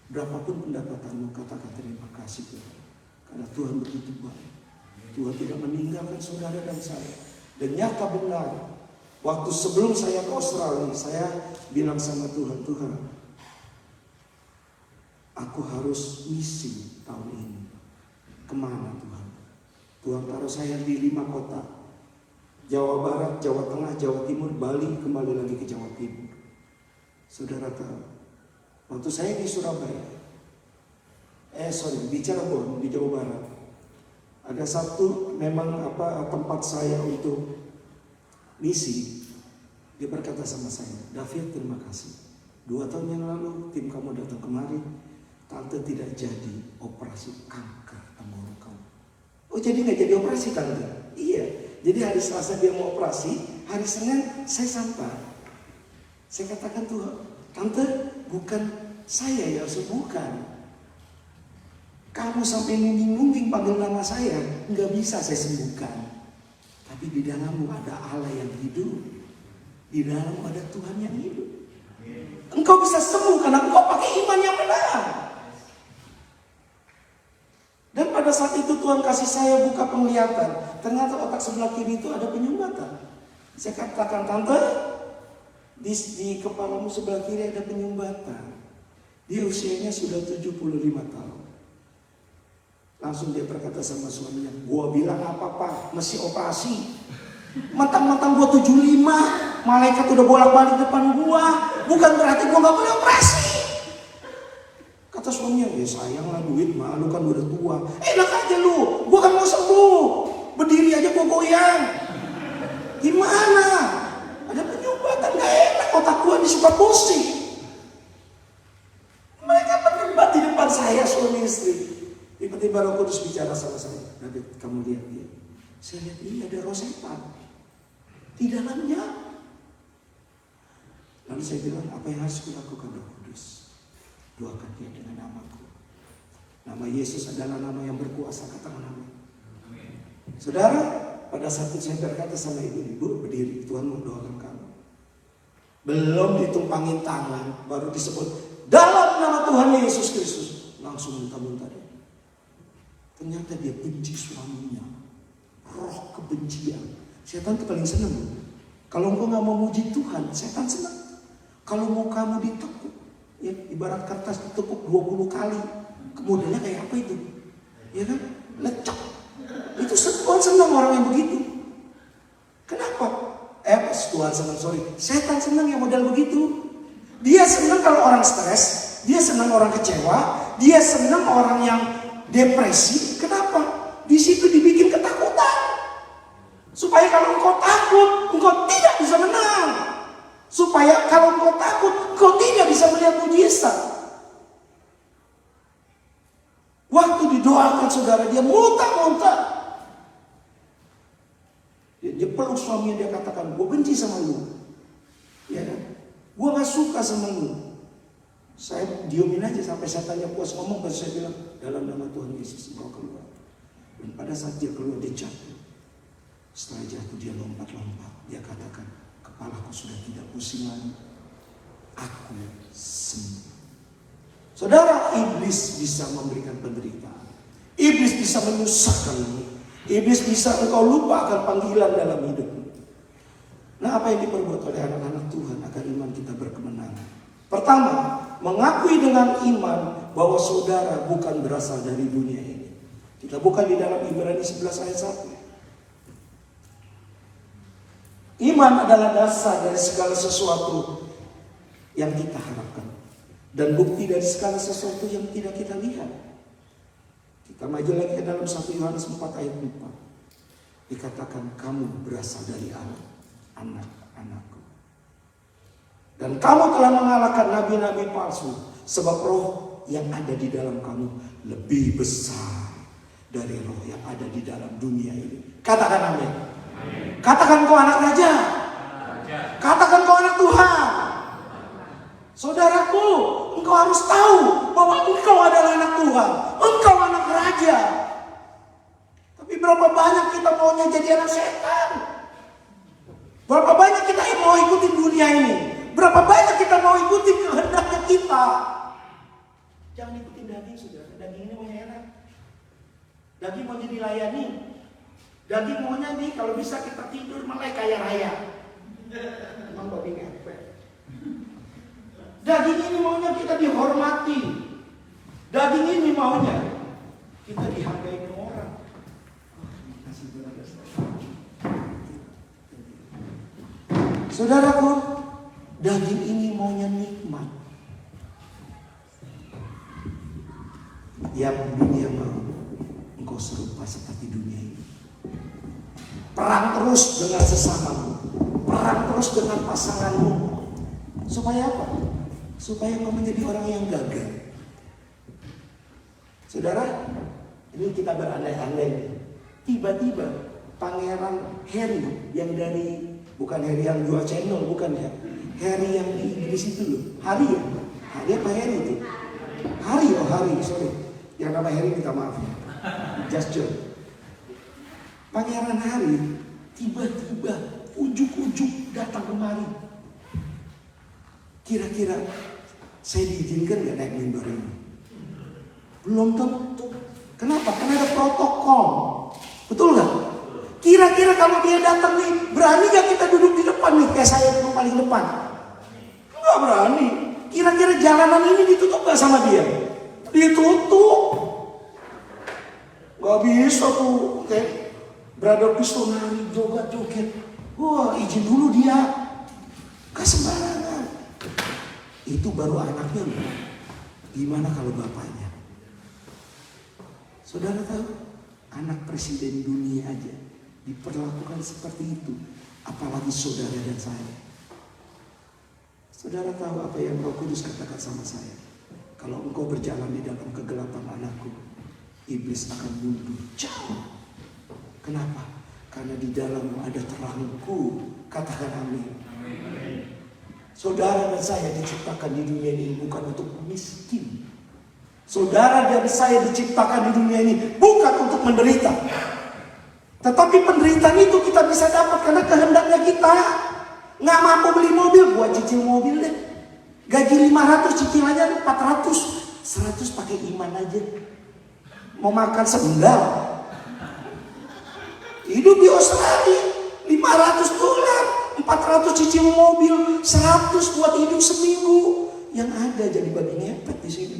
berapapun pendapatanmu, katakan terima kasih Tuhan. Karena Tuhan begitu baik. Tuhan tidak meninggalkan saudara dan saya. Dan nyata benar, waktu sebelum saya ke Australia, saya bilang sama Tuhan, Tuhan, aku harus misi tahun ini. Kemana Tuhan? Tuhan taruh saya di 5 kota. Jawa Barat, Jawa Tengah, Jawa Timur, Bali, kembali lagi ke Jawa Timur. Saudara tahu, waktu saya di Surabaya, di Cirebon, di Jawa Barat, ada satu memang tempat saya untuk misi. Dia berkata sama saya, David, terima kasih. 2 tahun yang lalu tim kamu datang kemari, tante tidak jadi operasi kanker tenggorokan. Oh, jadi nggak jadi operasi tante? Iya. Jadi hari Selasa dia mau operasi, hari Senin saya sampai. Saya katakan Tuhan, tante, bukan saya ya, bukan. Kamu sampai nungging-nungging panggil nama saya, nggak bisa saya sembuhkan. Tapi di dalammu ada Allah yang hidup, di dalammu ada Tuhan yang hidup. Engkau bisa sembuh karena engkau pakai iman yang benar. Dan pada saat itu Tuhan kasih saya buka penglihatan. Ternyata otak sebelah kiri itu ada penyumbatan. Saya katakan, tante, di kepalamu sebelah kiri ada penyumbatan. Dia usianya sudah 75 tahun. Langsung dia berkata sama suaminya, gua bilang apa Pak, mesti operasi. Mentang-mentang gua 75, malaikat udah bolak-balik depan gua, bukan berarti gua gak boleh operasi. Kata Kata suaminya, ya sayang lah duit mah, lu kan udah tua. Enak aja lu, gua kan mau sembuh. Berdiri aja gua goyang. Gimana? Ada penyumbatan gak enak, otak gua disuka pusing. Mereka berdebat di depan saya suami istri. Tiba-tiba Roh Kudus bicara sama saya. David, kamu lihat dia. Saya lihat ini ada rosetan di dalamnya. Lalu saya bilang, apa yang harus kulakukan Roh Kudus? Doakan dia dengan namaku. Nama Yesus adalah nama yang berkuasa, katakan amin. Saudara, pada saat itu saya berkata sama ibu berdiri, Tuhan mendoakan kamu. Belum ditumpangin tangan, baru disebut dalam nama Tuhan Yesus Kristus. Langsung muntah-muntah dia. Ternyata dia benci suaminya. Roh kebencian. Setan itu paling senang. Kalau engkau gak mau muji Tuhan, setan senang. Kalau mau kamu ditekuk, ya ibarat kertas ditekuk 20 kali, kemudiannya kayak apa itu? Ya kan? Lecak. Itu Tuhan senang orang yang begitu. Kenapa? Tuhan senang, setan senang yang model begitu. Dia senang kalau orang stres, dia senang orang kecewa, dia senang orang yang depresi. Kenapa? Di situ dibikin ketakutan. Supaya kalau engkau takut, engkau tidak bisa menang. Supaya kalau engkau takut, engkau tidak bisa melihat mujizat. Waktu didoakan saudara, dia muntah-muntah. Dia peluk suaminya, dia katakan, gue benci sama lu. Ya kan? Gue gak suka sama lu. Saya diemin aja sampai saya tanya puas ngomong. Baru saya bilang, dalam nama Tuhan Yesus engkau keluar. Dan pada saat dia keluar, dia jatuh. Setelah jatuh dia lompat-lompat. Dia katakan, kepalaku sudah tidak pusing lagi. Aku sembuh. Saudara, iblis bisa memberikan penderitaan. Iblis bisa menyusahkanmu. Iblis bisa engkau lupa akan panggilan dalam hidupmu. Nah, apa yang diperbuat oleh anak-anak Tuhan agar iman kita berkemenangan? Pertama, mengakui dengan iman bahwa saudara bukan berasal dari dunia ini. Kita buka di dalam Ibrani 11 ayat 1. Iman adalah dasar dari segala sesuatu yang kita harapkan. Dan bukti dari segala sesuatu yang tidak kita lihat. Kita maju lagi ke dalam 1 Yohanes 4 ayat 4. Dikatakan kamu berasal dari Allah, anak-anakku. Dan kamu telah mengalahkan nabi-nabi palsu. Sebab roh yang ada di dalam kamu lebih besar dari roh yang ada di dalam dunia ini. Katakan amin. Katakan kau anak raja. Katakan kau anak Tuhan. Saudaraku, engkau harus tahu bahwa engkau adalah anak Tuhan. Engkau anak raja. Tapi berapa banyak kita maunya jadi anak setan? Berapa banyak kita mau ikutin dunia ini? Berapa banyak kita mau ikutin kehendaknya kita? Jangan ikutin daging, saudara. Daging ini maunya enak. Daging mau dilayani. Daging maunya nih, kalau bisa kita tidur mulai kaya raya. Emang babi ngepet. Daging ini maunya kita dihormati. Daging ini maunya kita dihargai orang. Saudaraku, daging ini maunya nikmat. Yang dunia mau, engkau serupa seperti dunia ini. Perang terus dengan sesamamu. Perang terus dengan pasanganmu. Supaya apa? Supaya engkau menjadi orang yang gagal. Saudara, ini kita berandai-andai. Tiba-tiba Pangeran Harry yang dari, bukan Harry yang jual channel, bukan ya. Harry yang di Inggris itu loh. Harry ya? Harry apa Harry itu? Harry, oh Harry, sorry. Yang nama Harry minta maaf ya. Just joke. Pangeran Harry tiba-tiba ujuk-ujuk datang kemari. Kira-kira saya diizinkan gak naik mimbar ini? Belum tentu. Kenapa? Karena ada protokol. Betul gak? Kira-kira kalau dia datang nih, berani gak kita duduk di depan nih? Kayak saya duduk paling depan. Gak berani. Kira-kira jalanan ini ditutup gak sama dia? Ditutup. Gak bisa tuh. Kayak Brother Kristo nari, joget-joget. Wah, izin dulu dia. Gak sembarangan. Itu baru anaknya loh. Gimana kalau bapaknya? Saudara tahu, anak presiden dunia aja diperlakukan seperti itu, apalagi saudara dan saya. Saudara tahu apa yang Roh Kudus katakan sama saya? Kalau engkau berjalan di dalam kegelapan anakku, iblis akan mundur jauh. Kenapa? Karena di dalammu ada terangku. Katakan amin. Saudara dan saya diciptakan di dunia ini bukan untuk miskin. Saudara dan saya diciptakan di dunia ini bukan untuk menderita. Tetapi penderitaan itu kita bisa dapat karena kehendaknya kita. Nggak mampu beli mobil, buat cicil mobil deh. Gaji 500, cicilannya 400. 100 pakai iman aja. Mau makan sendal. Hidup di Australia, $500, 400 cicil mobil, 100 buat hidup seminggu. Yang ada jadi babi ngepet di sini.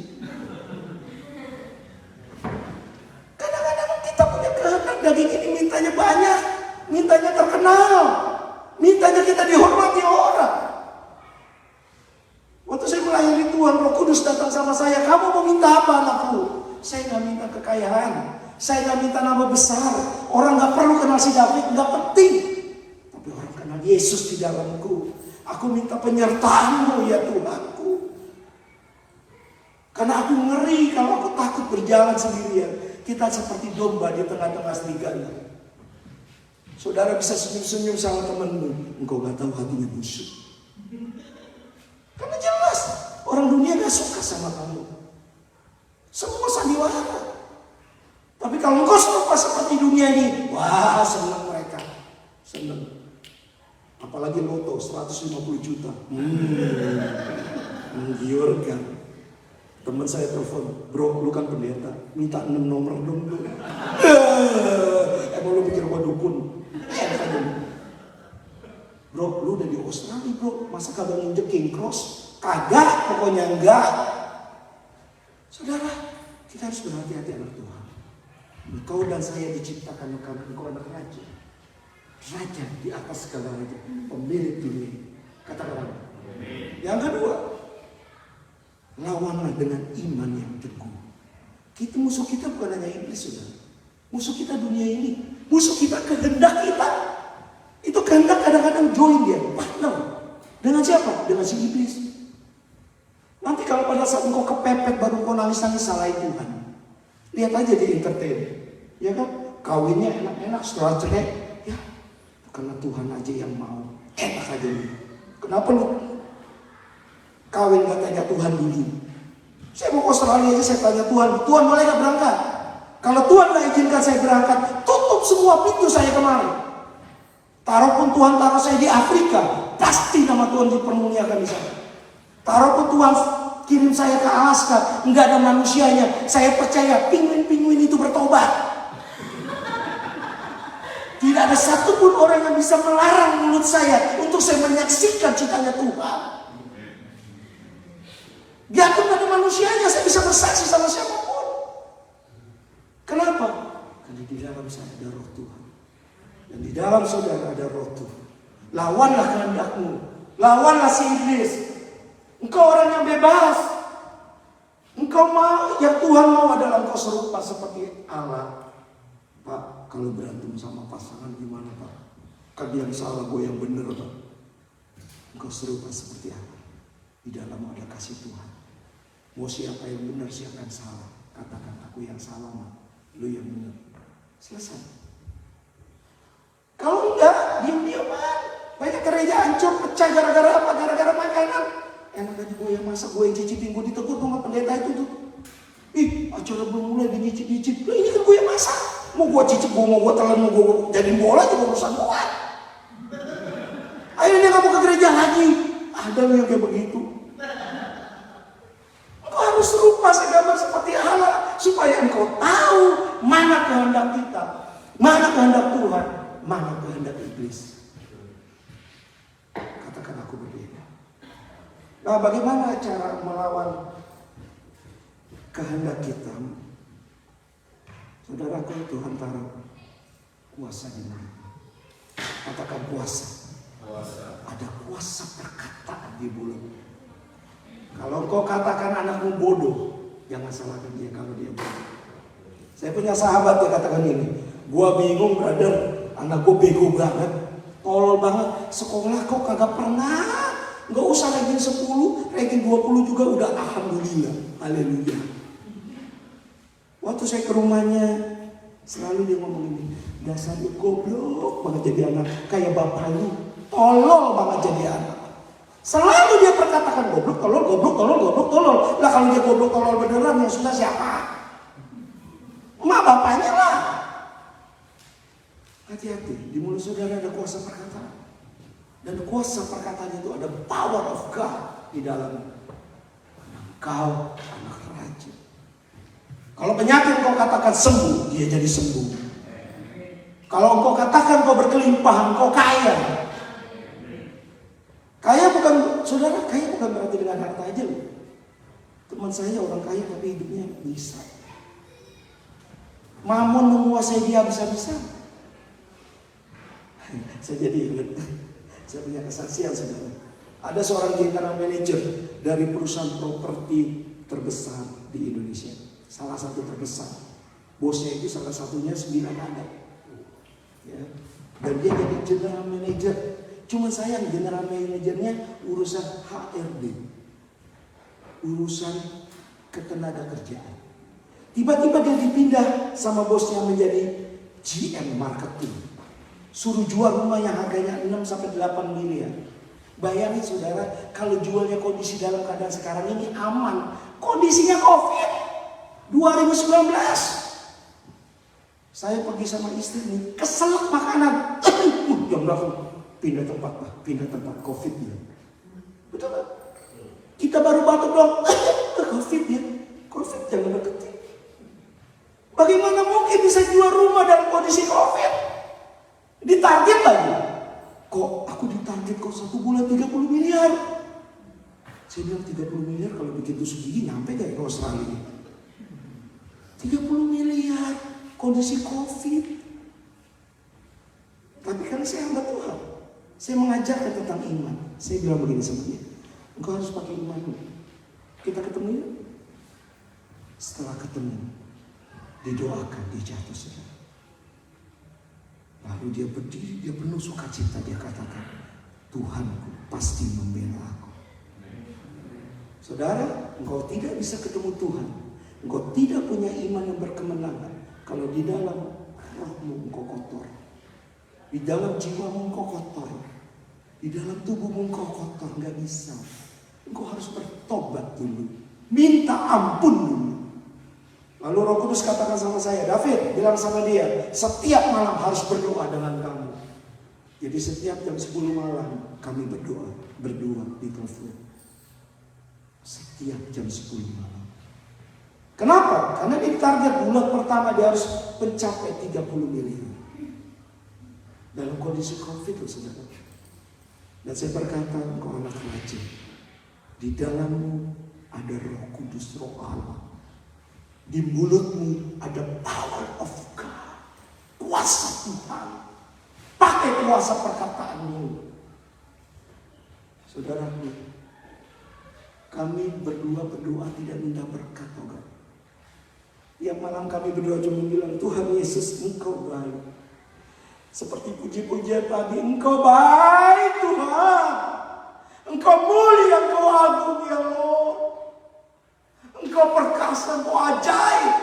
Kadang-kadang kita punya kehendak daging ini mintanya banyak, mintanya terkenal, mintanya kita dihormati orang. Waktu saya melayani Tuhan, Roh Kudus datang sama saya, kamu mau minta apa anakku? Saya nggak minta kekayaan, saya nggak minta nama besar. Orang nggak perlu kenal si David, nggak penting. Tapi orang kenal Yesus di dalamku. Aku minta penyertaan-Mu ya Tuhanku. Karena aku ngeri kalau aku takut berjalan sendirian. Kita seperti domba di tengah-tengah serigala. Saudara bisa senyum-senyum sama temanmu, engkau gak tahu hatinya busuk. Karena jelas orang dunia gak suka sama kamu. Semua sandiwara. Tapi kalau engkau serupa seperti dunia ini, wah senang mereka. Senang. Apalagi loto 150 juta. Menggiurkan. Teman saya telepon, bro lu kan pendeta, minta 6 nomor dong lu. Emang lu pikir gua dukun? Bro, lu udah di Australia bro, masa kagak nginjek King Cross? Kagak, pokoknya enggak. Saudara, kita harus berhati-hati anak Tuhan. Engkau dan saya diciptakan karena engkau anak raja. Raja di atas segala raja, pemilik dunia. Katakan. Yang kedua, lawanlah dengan iman yang teguh. Kita musuh kita bukan hanya iblis, saudara. Musuh kita dunia ini. Musuh kita kehendak kita. Itu kehendak kadang-kadang join dia, partner. Dengan siapa? Dengan si iblis. Nanti kalau pada saat engkau kepepet baru engkau nangis-nangis salahin Tuhan. Lihat aja di entertain. Ya kan? Kawinnya enak-enak setelah cerai. Ya, karena Tuhan aja yang mau. Enak aja nih. Kenapa lu kawin gak tanya Tuhan dulu? Saya mau ke Australia aja saya tanya Tuhan, Tuhan boleh gak berangkat? Kalau Tuhan gak izinkan saya berangkat, tutup semua pintu saya kemarin. Taruh pun Tuhan taruh saya di Afrika, pasti nama Tuhan dipermuliakan di sana. Taruh pun Tuhan kirim saya ke Alaska, nggak ada manusianya, saya percaya pinguin-pinguin itu bertobat. Tidak ada satupun orang yang bisa melarang mulut saya untuk saya menyaksikan citanya Tuhan. Biarpun ada manusianya, saya bisa bersaksi sama siapapun. Kenapa? Karena di dalam saya ada roh Tuhan. Dan di dalam saudara ada roh Tuhan. Lawanlah kehendakmu. Lawanlah si iblis. Engkau orang yang bebas. Engkau mau, yang Tuhan mau adalah engkau serupa seperti Allah. Pak, kalau berantem sama pasangan gimana Pak? Kan yang salah, gue yang benar Pak. Engkau serupa seperti Allah. Di dalam ada kasih Tuhan. Mau siapa yang benar, siapa yang salah. Katakan aku yang salah, lu yang benar. Selesai. Kalau enggak, diam-diaman. Banyak gereja hancur, pecah gara-gara apa? Gara-gara makanan. Enak aja gue yang masak, gue yang cicipin, gue ditegur sama pendeta itu tuh. Ih, acara belum mulai dicicip-cicip. Loh ini kan gue yang masak. Mau gue cicip, mau gue telan, mau gue jadi bola juga urusan gue. Akhirnya gak mau ke gereja lagi. Ada loh yang kayak begitu. Engkau harus serupa segambar seperti Allah. Supaya engkau tahu mana kehendak kita. Mana kehendak Tuhan. Mana kehendak iblis. Katakan aku berbeda. Nah, bagaimana cara melawan kehendak kita? Saudaraku, Tuhan taruh kuasa di mana? Katakan kuasa. Ada kuasa perkataan di mulut. Kalau engkau katakan anakmu bodoh, jangan salahkan dia kalau dia bodoh. Saya punya sahabat dia katakan ini, gua bingung brother, anak gua bego banget, tolol banget, sekolah kok kagak pernah, nggak usah ranking 10, ranking 20 juga udah alhamdulillah, haleluya. Waktu saya ke rumahnya, selalu dia ngomong ini, dasar lu goblok banget jadi anak, kayak bapak lu, tolol banget jadi anak. Selalu dia perkatakan goblok, tolol, goblok, tolol, goblok, tolol. Lah kalau dia goblok, tolol beneran yang sudah siapa? Emak bapaknya lah. Hati-hati, di mulut saudara ada kuasa perkataan. Dan kuasa perkataan itu ada power of God di dalamnya. Engkau anak raja. Kalau penyakit kau katakan sembuh, dia jadi sembuh. Kalau engkau katakan kau berkelimpahan, kau kaya. Kaya bukan, saudara, kaya bukan berarti dengan harta aja loh. Teman saya orang kaya tapi hidupnya bisa. Mamun menguasai dia bisa-bisa. Saya jadi ingat, saya punya kesaksian saudara. Ada seorang general manager dari perusahaan properti terbesar di Indonesia. Salah satu terbesar. Bosnya itu salah satunya 9 anak. Ya. Dan dia jadi general manager. Cuma sayang general manajernya urusan HRD. Urusan ketenaga kerjaan. Tiba-tiba dia dipindah sama bosnya menjadi GM marketing. Suruh jual rumah yang harganya 6-8 miliar. Bayangin saudara, kalau jualnya kondisi dalam keadaan sekarang ini aman. Kondisinya COVID 2019. Saya pergi sama istri nih, keselak makanan. Jam berapa? Pindah tempat COVID ya. Betul kan? Kita baru batuk dong. COVID ya. COVID jangan deketin. Bagaimana mungkin bisa jual rumah dalam kondisi COVID? Ditarget lagi. Kok aku ditarget kok 1 bulan 30 miliar? Saya bilang 30 miliar kalau bikin tusuk gigi nyampe gak ke Australia? 30 miliar kondisi COVID. Tapi karena saya hamba Tuhan, saya mengajarkan tentang iman. Saya bilang begini sama dia, engkau harus pakai imanmu. Kita ketemu ya. Setelah ketemu, didoakan, dia jatuh saudara. Lalu dia berdiri, dia penuh sukacita, dia katakan, Tuhanku pasti membela aku. Saudara, engkau tidak bisa ketemu Tuhan, engkau tidak punya iman yang berkemenangan kalau di dalam rohmu engkau kotor, di dalam jiwamu engkau kotor, di dalam tubuhmu engkau kotor, nggak bisa. Engkau harus bertobat dulu, minta ampun dulu. Lalu Roh Kudus katakan sama saya, David bilang sama dia, setiap malam harus berdoa dengan kamu. Jadi setiap jam 10 malam kami berdoa di telepon. Setiap jam 10 malam. Kenapa? Karena di target bulan pertama dia harus mencapai 30 miliar. Dalam kondisi COVID loh saudara. Dan saya berkata, engkau anak raja. Di dalammu ada Roh Kudus, Roh Allah. Di mulutmu ada power of God, kuasa Tuhan. Pakai kuasa perkataanmu. Saudaraku, kami berdua berdoa tidak minta berkat, toga. Tiap malam kami berdoa cuma bilang, Tuhan Yesus, Engkau baik. Seperti puji-pujian tadi, Engkau baik Tuhan. Engkau mulia, Engkau agung ya Lord. Engkau perkasa, Engkau ajaib.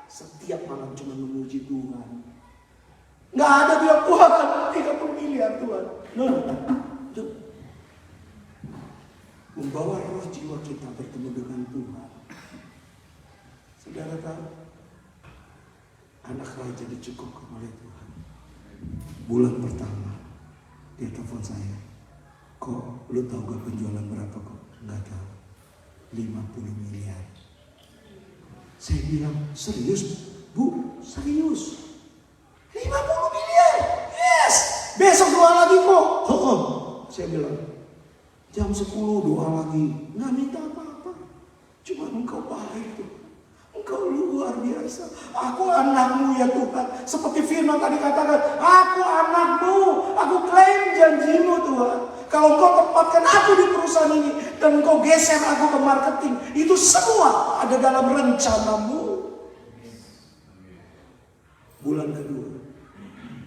Setiap malam cuma memuji Tuhan. Nggak ada bilang Tuhan 30 miliar Tuhan. Membawa roh jiwa kita bertemu dengan Tuhan. Saudara tahu, anak raja dicukupkan oleh Tuhan. Bulan pertama dia telepon saya, kok lu tahu gak penjualan berapa kok? Nggak tahu. 50 miliar. Saya bilang, serius? Bu, serius. 50 miliar? Yes. Besok doa lagi kok. Saya bilang, jam 10 doa lagi. Nggak minta apa-apa. Cuma Engkau baik tuh. Engkau luar biasa. Aku anakmu ya Tuhan. Seperti firman tadi katakan, aku anakmu. Aku klaim janjimu Tuhan. Kalau Engkau tempatkan aku di perusahaan ini, dan kau geser aku ke marketing. Itu semua ada dalam rencanamu. Bulan kedua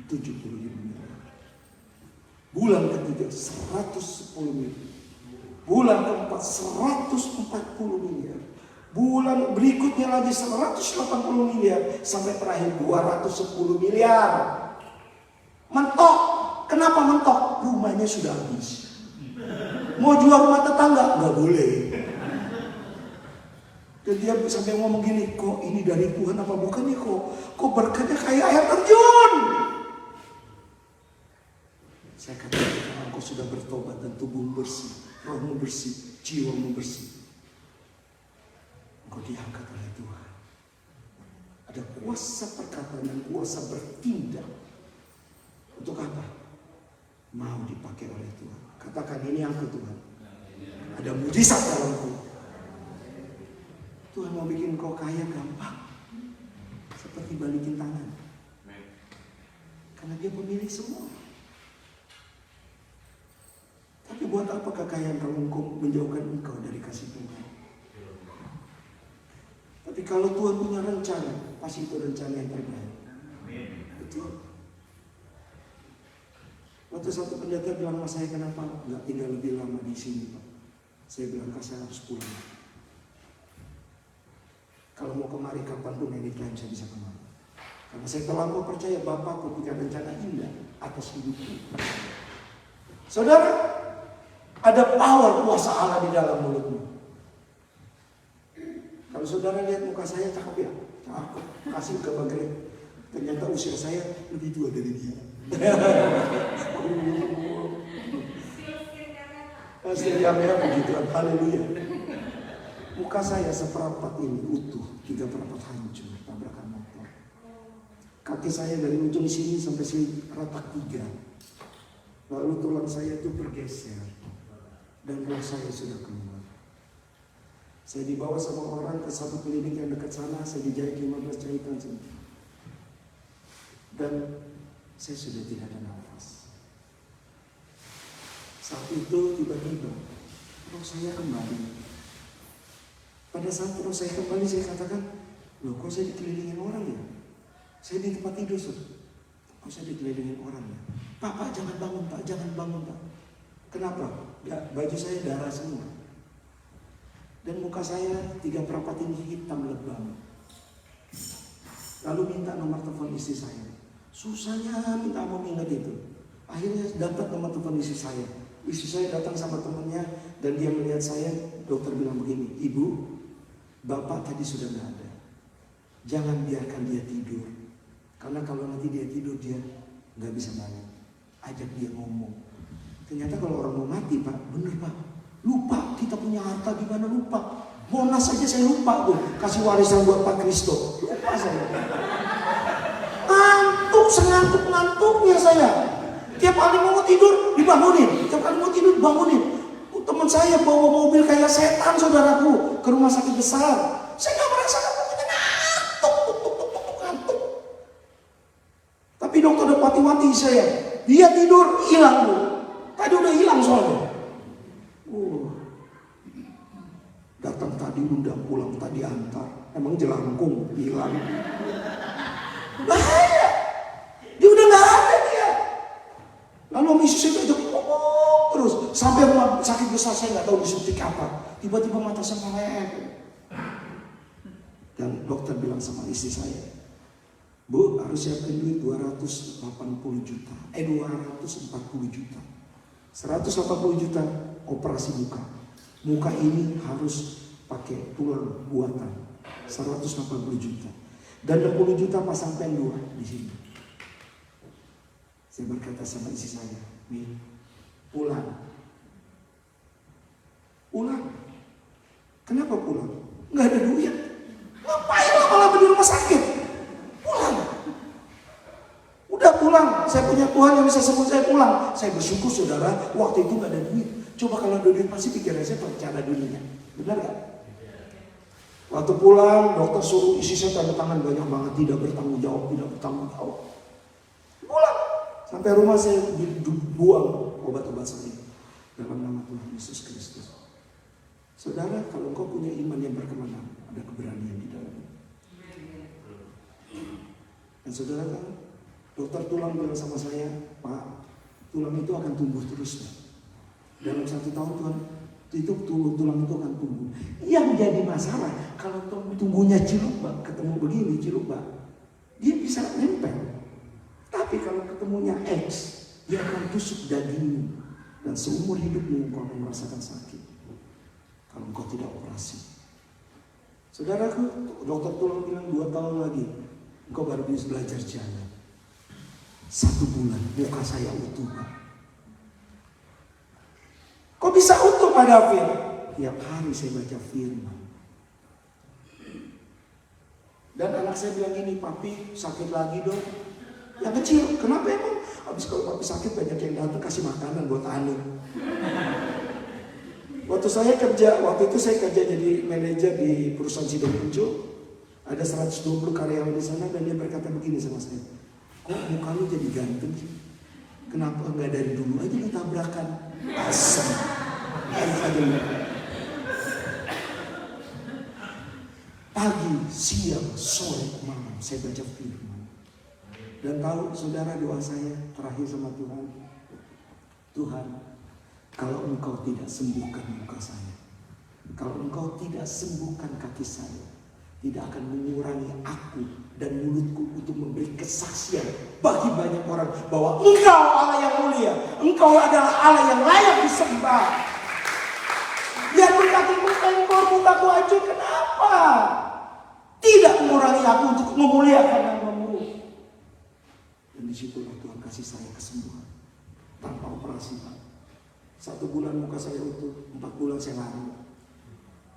75 miliar. Bulan ketiga 110 miliar. Bulan keempat 140 miliar. Bulan berikutnya lagi 180 miliar. Sampai terakhir 210 miliar. Mentok. Kenapa mentok? Rumahnya sudah habis. Mau jual rumah tetangga? Nggak boleh. Dan dia sampai ngomong gini, kok ini dari Tuhan apa bukan nih kok? Kok berkatnya kayak air terjun? Saya katakan engkau sudah bertobat dan tubuhmu bersih, rohmu bersih, jiwamu bersih. Engkau diangkat oleh Tuhan. Ada kuasa perkataan dan kuasa bertindak. Untuk apa? Mau dipakai oleh Tuhan. Katakan, ini aku Tuhan. Ada mujizat dalamku. Tuhan mau bikin kau kaya gampang. Seperti balikin tangan. Karena dia pemilik semua. Tapi buat apa kekayaan kamu menjauhkan engkau dari kasih Tuhan? Tapi kalau Tuhan punya rencana, pasti itu rencana yang terbaik. Betul. Waktu satu pendeta bilang sama saya, kenapa nggak tinggal lebih lama di sini Pak? Saya bilang, saya harus pulang. Kalau mau kemari kapanpun anytime saya bisa kemari. Karena saya terlalu percaya Bapakku punya rencana indah atas hidupku. Saudara, ada power kuasa Allah di dalam mulutmu. Kalau saudara lihat muka saya cakep ya, cakep, kasih ke bagian. Ternyata usia saya lebih tua dari dia. Hasil kamera begitu, haleluya. Muka saya seperempat ini utuh, 3/4 hancur tabrakan motor. Kaki saya dari ujung sini sampai sini retak 3. Lalu tulang saya itu bergeser dan roh saya sudah keluar. Saya dibawa sama orang ke satu klinik yang dekat sana, saya dijahit 15 jahitan sini. Dan saya sudah tidak ada nafas. Saat itu tiba-tiba roh saya kembali. Pada saat roh saya kembali, saya katakan, loh kok saya dikelilingin orang ya? Saya di tempat tidur, kok saya dikelilingin orang ya? Pak, jangan bangun Pak, jangan bangun Pak. Kenapa? Ya, baju saya darah semua. Dan muka saya 3/4 ini hitam lebam. Lalu minta nomor telepon istri saya. Susahnya minta mau ingat itu. Akhirnya dapat nomor telepon istri saya. Istri saya datang sama temannya dan dia melihat saya. Dokter bilang begini, Ibu, Bapak tadi sudah nggak ada. Jangan biarkan dia tidur. Karena kalau nanti dia tidur dia nggak bisa bangun. Ajak dia ngomong. Ternyata kalau orang mau mati Pak, bener Pak. Lupa kita punya harta di mana lupa. Monas saja saya lupa tuh. Kasih warisan buat Pak Kristo. Lupa saya. Sengantuk-ngantuknya saya. Tiap kali mau tidur dibangunin. Tiap kali mau tidur dibangunin. Teman saya bawa mobil kayak setan saudaraku ke rumah sakit besar. Saya gak merasakan ngantuk. Tapi dokter udah mati-mati saya. Dia tidur hilang Bu. Tadi udah hilang soalnya. Datang tadi undang pulang tadi antar. Emang jelangkung hilang. Bahaya. Dia udah gak ada dia. Lalu misi saya itu ngomong terus sampai rumah sakit besar, saya nggak tahu disuntik apa. Tiba-tiba mata saya melek. Dan dokter bilang sama istri saya, Bu, harus siapkan duit 280 juta. 240 juta. 180 juta operasi muka. Muka ini harus pakai tulang buatan. 180 juta. Dan 20 juta pasang pen 2 di sini. Saya berkata sama istri saya, Min, pulang. Kenapa pulang? Nggak ada duit. Ngapain lama-lama di rumah sakit? Pulang. Udah pulang. Saya punya Tuhan yang bisa sembuh, saya pulang. Saya bersyukur saudara, waktu itu nggak ada duit. Coba kalau ada duit pasti pikiran saya rencana dunia. Benar nggak? Waktu pulang, dokter suruh isi saya tanda tangan banyak banget, tidak bertanggung jawab. Pulang. Sampai rumah saya buang obat-obat saya dalam nama Tuhan Yesus Kristus. Saudara, kalau engkau punya iman yang berkemenangan, ada keberanian di dalamnya. Dan saudara tahu, dokter tulang bilang sama saya, Pak, tulang itu akan tumbuh terus. Dalam 1 tahun Tuhan, itu tulang itu akan tumbuh. Yang jadi masalah, kalau tumbuhnya cilubak, ketemu begini cilubak, dia bisa nempel. Tapi kalau ketemunya X, dia akan tusuk dagingmu. Dan seumur hidupmu engkau akan merasakan sakit kalau engkau tidak operasi. Saudaraku, dokter tulang bilang 2 tahun lagi engkau baru bisa belajar jalan. 1 bulan muka saya utuh. Kok bisa utuh Pak David? Tiap hari saya baca firman. Dan anak saya bilang gini, papi sakit lagi dong. Yang kecil, kenapa emang? Habis kalau papi sakit banyak yang datang kasih makanan buat Anu. Waktu itu saya kerja jadi manajer di perusahaan Sidomuncul. Ada 120 karyawan di sana dan dia berkata begini sama saya. Kok muka lu jadi ganteng sih? Kenapa enggak dari dulu aja lu tabrakan? Asam. Pagi, siang, sore, malam saya baca firman. Dan tahu saudara doa saya terakhir sama Tuhan. Tuhan, kalau engkau tidak sembuhkan muka saya, kalau engkau tidak sembuhkan kaki saya, tidak akan mengurangi aku dan mulutku untuk memberi kesaksian bagi banyak orang bahwa engkau Allah yang mulia, engkau adalah Allah yang layak disembah. Biarpun kakiku tengkor, mukaku hancur, kenapa? Tidak mengurangi aku untuk memuliakan namamu. Dan disitulah Tuhan kasih saya kesembuhan tanpa operasi, Pak. 1 bulan muka saya utuh, 4 bulan saya lari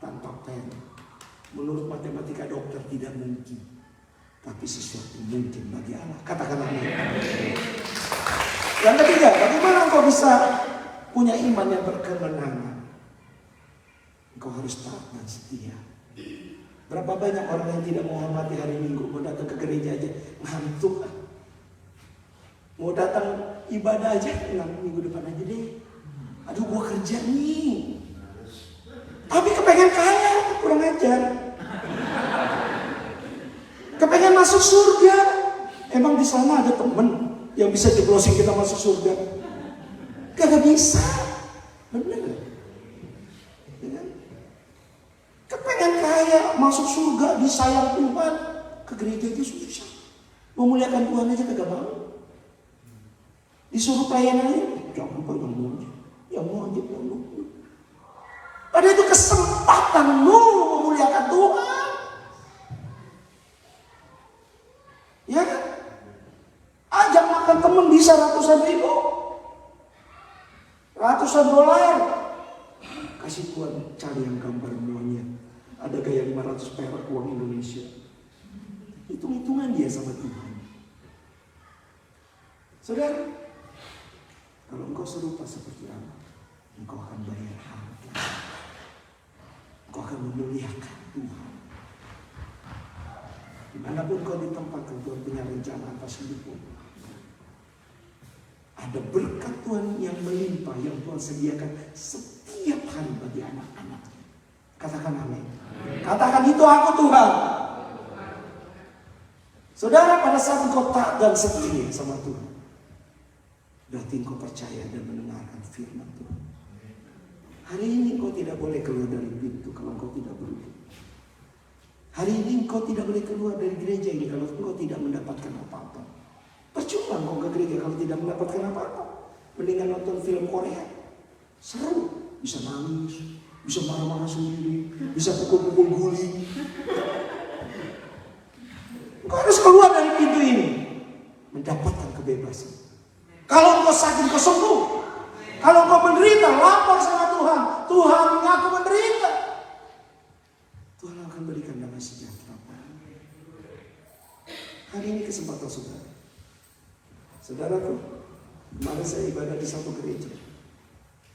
tanpa pen. Menurut matematika dokter tidak mungkin, tapi sesuatu mungkin bagi Allah. Katakan amin. Yang ketiga, bagaimana engkau bisa punya iman yang berkemenangan? Engkau harus taat dan setia. Berapa banyak orang yang tidak menghormati hari Minggu, mau datang ke gereja aja ngantuk. Mau datang ibadah aja, minggu depan aja deh. Aduh, gua kerja nih. Tapi kepengen kaya, kurang ajar. Kepengen masuk surga. Emang di sana ada temen yang bisa jeblosin kita masuk surga? Gak bisa. Bener. Ya. Kepengen kaya, masuk surga, disayang Tuhan. Ke gereja aja susah. Memuliakan Tuhan aja kagak mau. Disuruh pelayanan aja, jangan Pak, yang mau aja. Padahal itu kesempatanmu memuliakan Tuhan. Ya kan? Ajak makan temen bisa ratusan ribu. Ratusan dolar. Kasih Tuhan, cari yang gambar monyet. Ada gaya 500 perak uang Indonesia. Hitung-hitungan dia sama Tuhan. Saudara, kalau engkau serupa seperti Allah, engkau akan bayar harga. Engkau akan memuliakan Tuhan. Dimanapun kau ditempatkan, Tuhan punya rencana atas hidupmu. Ada berkat Tuhan yang melimpah, yang Tuhan sediakan setiap hari bagi anak-anaknya. Katakan amin. Katakan itu aku Tuhan. Saudara, pada saat engkau taat dan setia sama Tuhan, berarti engkau percaya dan mendengarkan firman Tuhan. Hari ini engkau tidak boleh keluar dari pintu kalau engkau tidak berubah. Hari ini engkau tidak boleh keluar dari gereja ini kalau engkau tidak mendapatkan apa-apa. Percuma engkau ke gereja kalau tidak mendapatkan apa-apa. Mendingan nonton film Korea. Seru. Bisa nangis, bisa marah-marah sendiri, bisa pukul-pukul guling. Engkau harus keluar dari pintu ini, mendapatkan kebebasan. Kalau engkau sakit, engkau sembuh. Kalau engkau menderita, lapor sama Tuhan. Tuhan, aku menderita. Tuhan akan berikan damai sejahtera. Hari ini kesempatan saudara. Saudaraku, kemarin saya ibadah di satu gereja.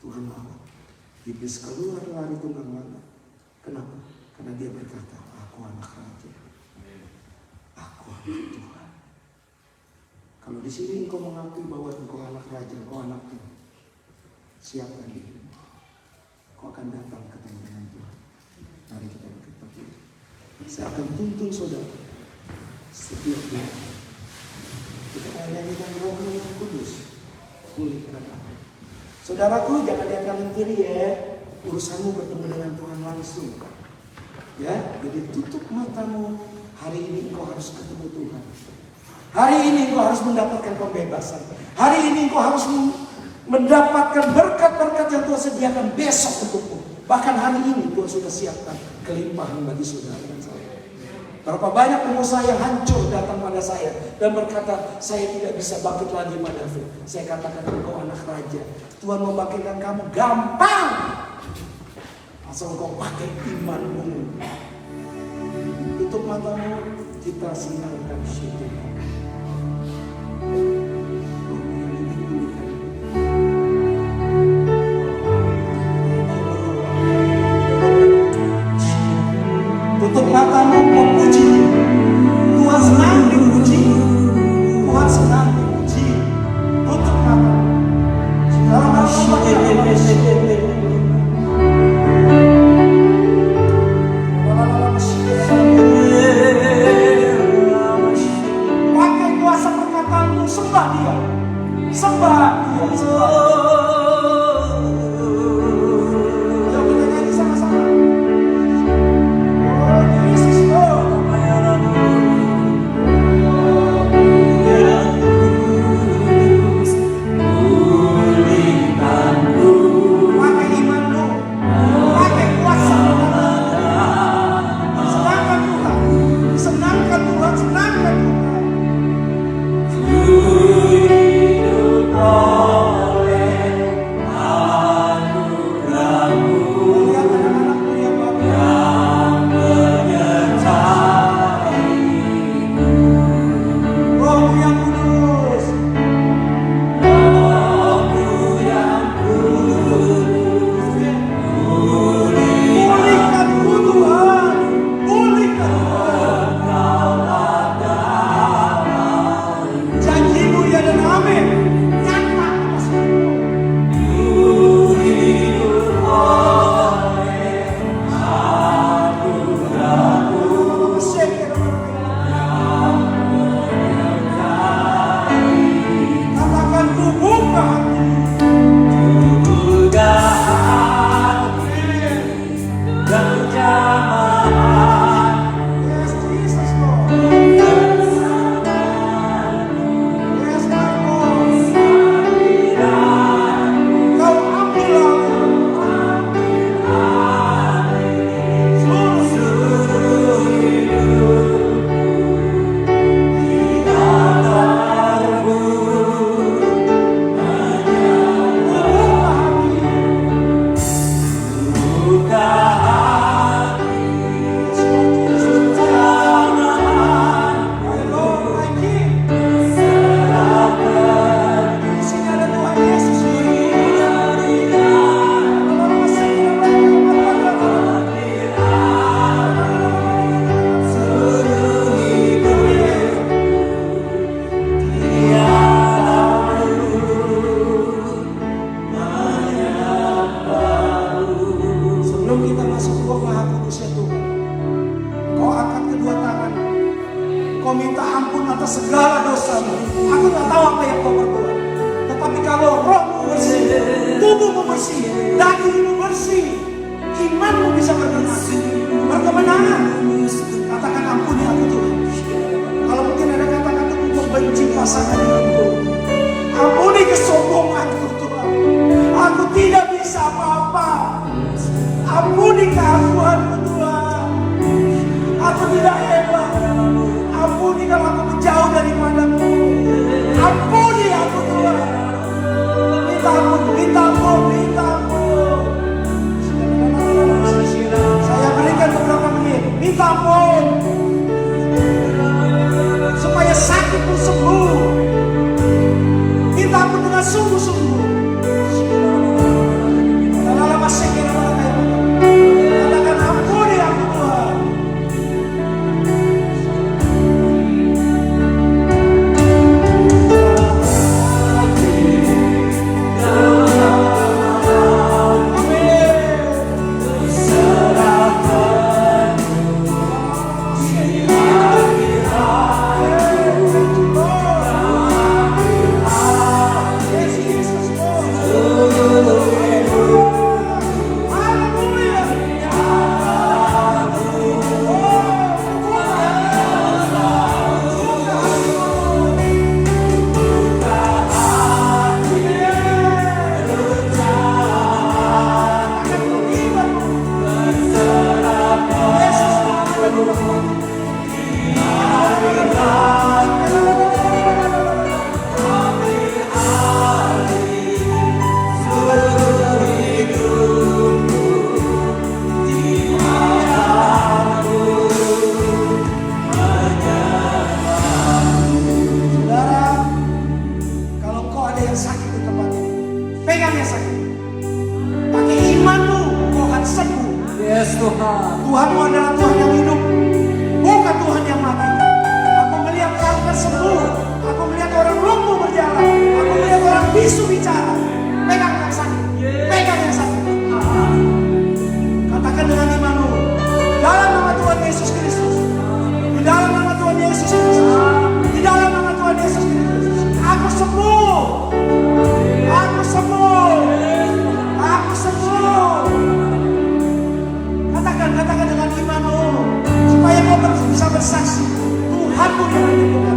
Tuhan lawat. Iblis keluar lari tunggang-langgang. Kenapa? Karena dia berkata, aku anak raja. Aku anak Tuhan. Kalau di sini engkau mengakui bahwa engkau anak raja, engkau anak Tuhan, siapkan dirimu. kau akan datang ketemu dengan Tuhan. Mari kita bangkit berdiri. Saya akan tuntun saudara setiap hari. Kita akan nyanyikan Roh yang Kudus. Pulihkan aku. Saudaraku, jangan lihat kanan kiri ya. Urusanmu bertemu dengan Tuhan langsung. Ya, jadi tutup matamu. Hari ini engkau harus ketemu Tuhan. Hari ini engkau harus mendapatkan pembebasan. Hari ini engkau harus mendapatkan berkat-berkat yang Tuhan sediakan besok untukmu. Bahkan hari ini Tuhan sudah siapkan kelimpahan bagi saudara dan saya. Berapa banyak pengusaha yang hancur datang pada saya dan berkata, saya tidak bisa bangkit lagi Pak David. Saya katakan, engkau anak raja. Tuhan membangkitkan kamu gampang. Asal engkau pakai imanmu. Tutup matamu, kita senangkan syukur. Tutup matamu, memuji. Tuhan senang dipuji. Tuhan senang dipuji. Tutup matamu. Pakai kuasa perkataanmu, sembah Dia. Sembah Dia, sembah Dia. Yuk kita nyanyi sama-sama. Oh Yesus, oh. Pakai imanmu, pakai kuasa. Senangkan Tuhan, senangkan Tuhan, senangkan Tuhan. Muliakan anak-anakmu ya Bapa. Rohmu yang kudus. Pulihkanku Tuhan, pulihkan Tuhan. Janjimu ya dan amin. Nyata atas hidupku. Katakan ku buka hati. Yes, Jesus Lord. Yes, my Lord. Kau ambil seluruh Sebelum kita masuk ruang Maha Kudus ya Tuhan, kau angkat kedua tangan, kau minta ampun atas segala dosamu. Aku tak tahu apa yang kau perbuat, tetapi kalau rohmu bersih, tubuhmu bersih, dagingmu bersih, imanmu bisa berkemenangan. Katakan ampuni aku Tuhan. Kalau mungkin ada kata-kata untuk membenci pasangan hidupku, ampuni kesombonganku Tuhan. Aku tidak bisa apa-apa. Ampuni keakuanku Tuhan. Aku tidak hebat. Ampuni kalau aku menjauh daripadamu. Ampuni aku Tuhan. Minta ampun, minta ampun, minta ampun. Saya berikan beberapa menit. Minta ampun. Supaya sakitmu sembuh. Minta ampun dengan sungguh-sungguh. Katakan ampuni aku Tuhan. Amin. Pegang yang sakit. Pakai imanmu, kau akan sembuh. Yes Tuhan. Tuhanmu adalah Tuhan yang hidup, bukan Tuhan yang mati. Aku melihat kanker sembuh. Aku melihat orang lumpuh berjalan. Aku melihat orang bisu bicara. Pegang yang sakit. Pegang yang sakit. Katakan dengan imanmu. Dalam nama Tuhan Yesus Kristus. Di dalam nama Tuhan Yesus Kristus. Di dalam nama Tuhan Yesus Kristus. Aku sembuh. Aku sembuh. Aku sembuh. Katakan dengan imanmu. Supaya kau bisa bersaksi. Tuhanmu yang menyembuhkan.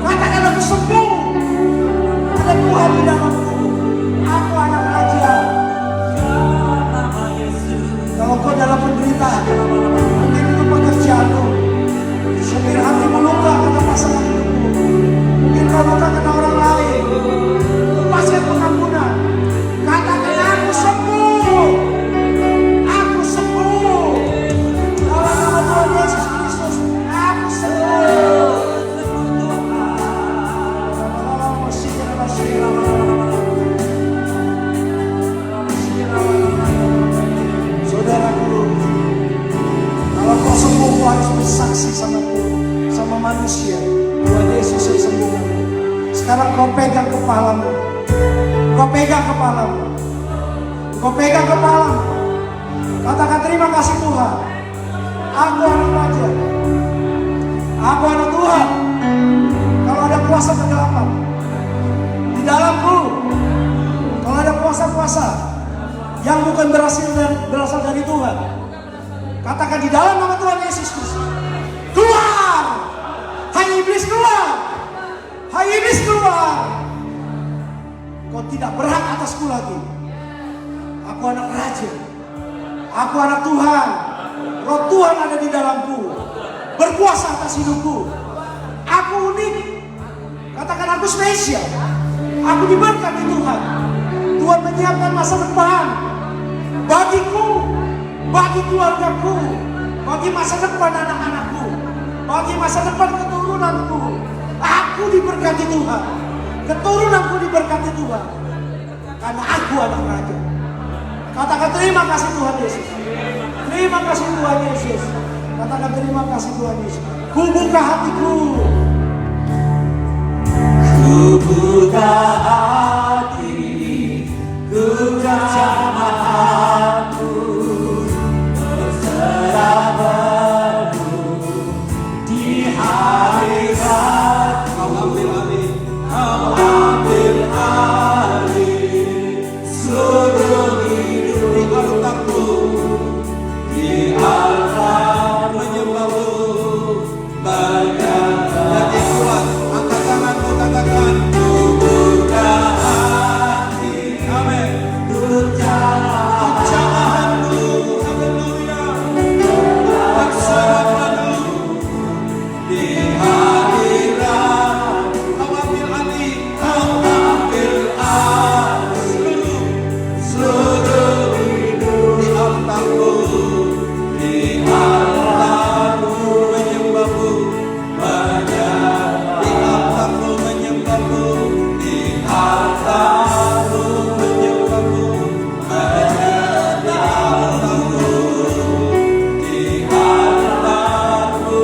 Katakan aku sembuh. Ada Tuhan di dalamku. Aku anak raja. Kalau kau dalam penderitaan, mungkin itu pekerjaanmu. Supir hatimu luka karena pasangan hidupmu. Mungkin kau luka karena orang lain. Lepaskan pengampunan. Katakan aku sembuh. Aku sembuh. Dalam nama Tuhan Yesus Kristus, aku sembuh. Saudaraku, kalau kau sembuh, kau harus bersaksi sama manusia. Tuhan Yesus yang sembuhkan. Sekarang kau pegang kepalamu. Kau pegang kepalamu. Kau pegang kepalamu. Katakan terima kasih Tuhan. Aku anak raja. Aku anak Tuhan. Kalau ada kuasa kegelapan di dalamku, kalau ada kuasa-kuasa yang bukan berasal dari Tuhan, katakan di dalam nama Tuhan Yesus Kristus, keluar! Hai iblis keluar! Hai iblis keluar! Kau tidak berhak atasku lagi. Aku anak raja. Aku anak Tuhan. Roh Tuhan ada di dalamku, berkuasa atas hidupku. Aku unik. Katakan aku spesial. Aku diberkati Tuhan. Tuhan menyiapkan masa depan bagiku, bagi keluargaku, bagi masa depan anak-anakku, bagi masa depan keturunanku. Aku diberkati Tuhan. Keturunanku diberkati Tuhan. Karena aku anak raja. Katakan terima kasih Tuhan Yesus. Terima kasih Tuhan Yesus. Katakan terima kasih Tuhan Yesus. Ku buka hatiku. Ku buka hati, ku jamah aku, berserah penuh di hadirat. Kau ambil alih. Kau ambil alih seluruh hidup Di altarku, di altar menyembahmu banyak. jadi kuat. Angkat tanganmu, katakan. Ku buka hati, Amin. ku jamah Jamahanmu, haleluya. Bersorak padu. di hadirat. Kau ambil alih. Kau ambil alih seluruh hidup Di altarku, di altarmu menyembahmu. banyak. Di altarku menyembahmu. Di altarmu Menyembahmu. banyak. Di altarku. Di altarmu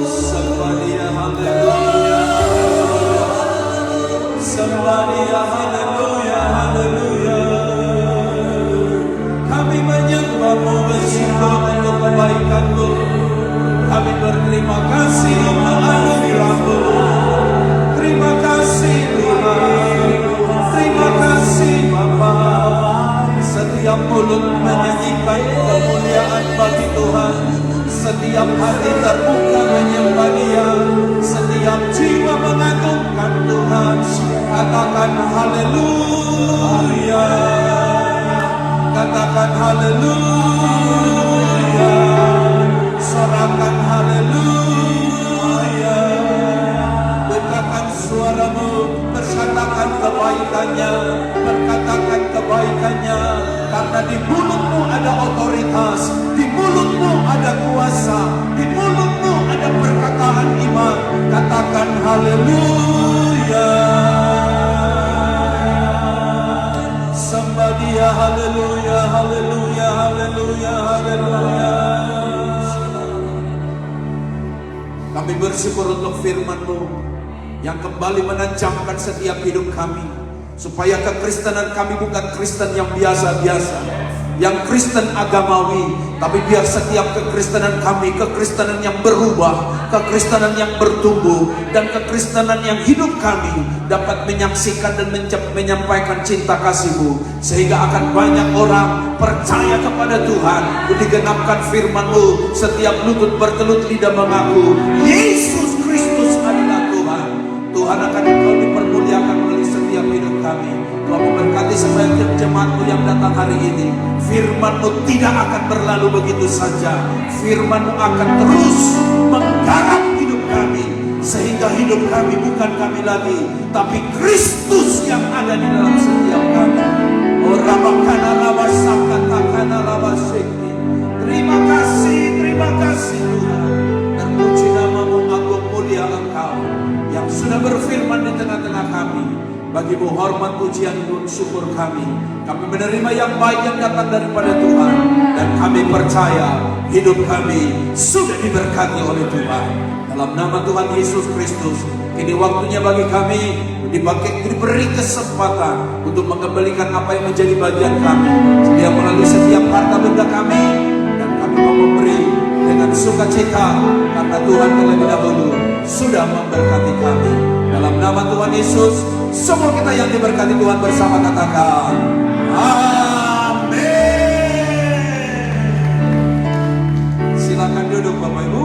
Sembah Dia, haleluya. Sembah Dia, haleluya, haleluya. Kami menyembahmu, bersyukur untuk kebaikan-Mu. Kami berterima kasih untuk anugerah-Mu. Terima kasih Tuhan. Terima kasih Bapa. Setiap mulut menyanyikan kemuliaan bagi Tuhan. Setiap hati terbuka menyembah Dia. Setiap jiwa mengagungkan Tuhan. Katakan haleluya. Katakan haleluya. Sorakan haleluya. Berkatakan suaramu, berkatakan kebaikannya, berkatakan kebaikannya. Karena di mulutmu ada otoritas, di mulutmu ada kuasa. Kami bersyukur untuk firman-Mu yang kembali menanjamkan setiap hidup kami, supaya kekristenan kami bukan Kristen yang biasa-biasa, yang Kristen agamawi, tapi biar setiap kekristenan kami kekristenan yang berubah, kekristenan yang bertumbuh, dan kekristenan yang hidup kami dapat menyaksikan dan menyampaikan cinta kasih-Mu, sehingga akan banyak orang percaya kepada Tuhan. Digenapkan firman-Mu, setiap lutut bertelut, lidah mengaku Yesus Kristus adalah Tuhan. Tuhan akan Engkau dipermuliakan oleh setiap hidup kami. Kau memberkati sebagian jemaat-Mu yang datang hari ini. Firman-Mu tidak akan berlalu begitu saja. Firman-Mu akan terus menggarap hidup kami, sehingga hidup kami bukan kami lagi, tapi Kristus yang ada di dalam setiap kami. Oh, Rabakana Labasakata Labaseki. Terima kasih Tuhan. Terpuji nama-Mu, agung mulia Engkau yang sudah berfirman di tengah-tengah kami. Bagi-Mu hormat, pujian, dan syukur kami. Kami menerima yang baik yang datang daripada Tuhan, dan kami percaya hidup kami sudah diberkati oleh Tuhan. Dalam nama Tuhan Yesus Kristus, kini waktunya bagi kami diberi kesempatan untuk mengembalikan apa yang menjadi bagian kami, sedia melalui setiap harta benda kami, dan kami mau memberi dengan sukacita karena Tuhan terlebih dahulu sudah memberkati kami. Dalam nama Tuhan Yesus, semua kita yang diberkati Tuhan bersama katakan amin. Silakan duduk Bapak Ibu.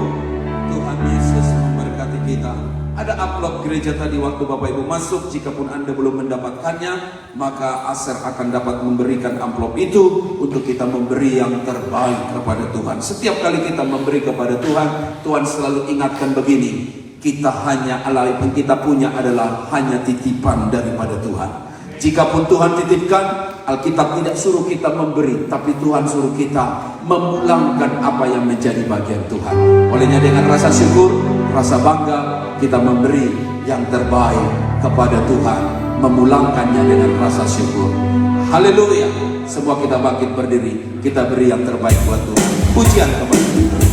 Tuhan Yesus memberkati kita. Ada amplop gereja tadi waktu Bapak Ibu masuk. Jikapun Anda belum mendapatkannya, maka Aser akan dapat memberikan amplop itu untuk kita memberi yang terbaik kepada Tuhan. Setiap kali kita memberi kepada Tuhan, Tuhan selalu ingatkan begini: kita hanya yang kita punya adalah hanya titipan daripada Tuhan. Jikapun Tuhan titipkan, Alkitab tidak suruh kita memberi, tapi Tuhan suruh kita memulangkan apa yang menjadi bagian Tuhan. Olehnya dengan rasa syukur, rasa bangga, kita memberi yang terbaik kepada Tuhan, memulangkannya dengan rasa syukur. Haleluya. Semua kita bangkit berdiri, kita beri yang terbaik buat Tuhan. Pujian kepada Tuhan.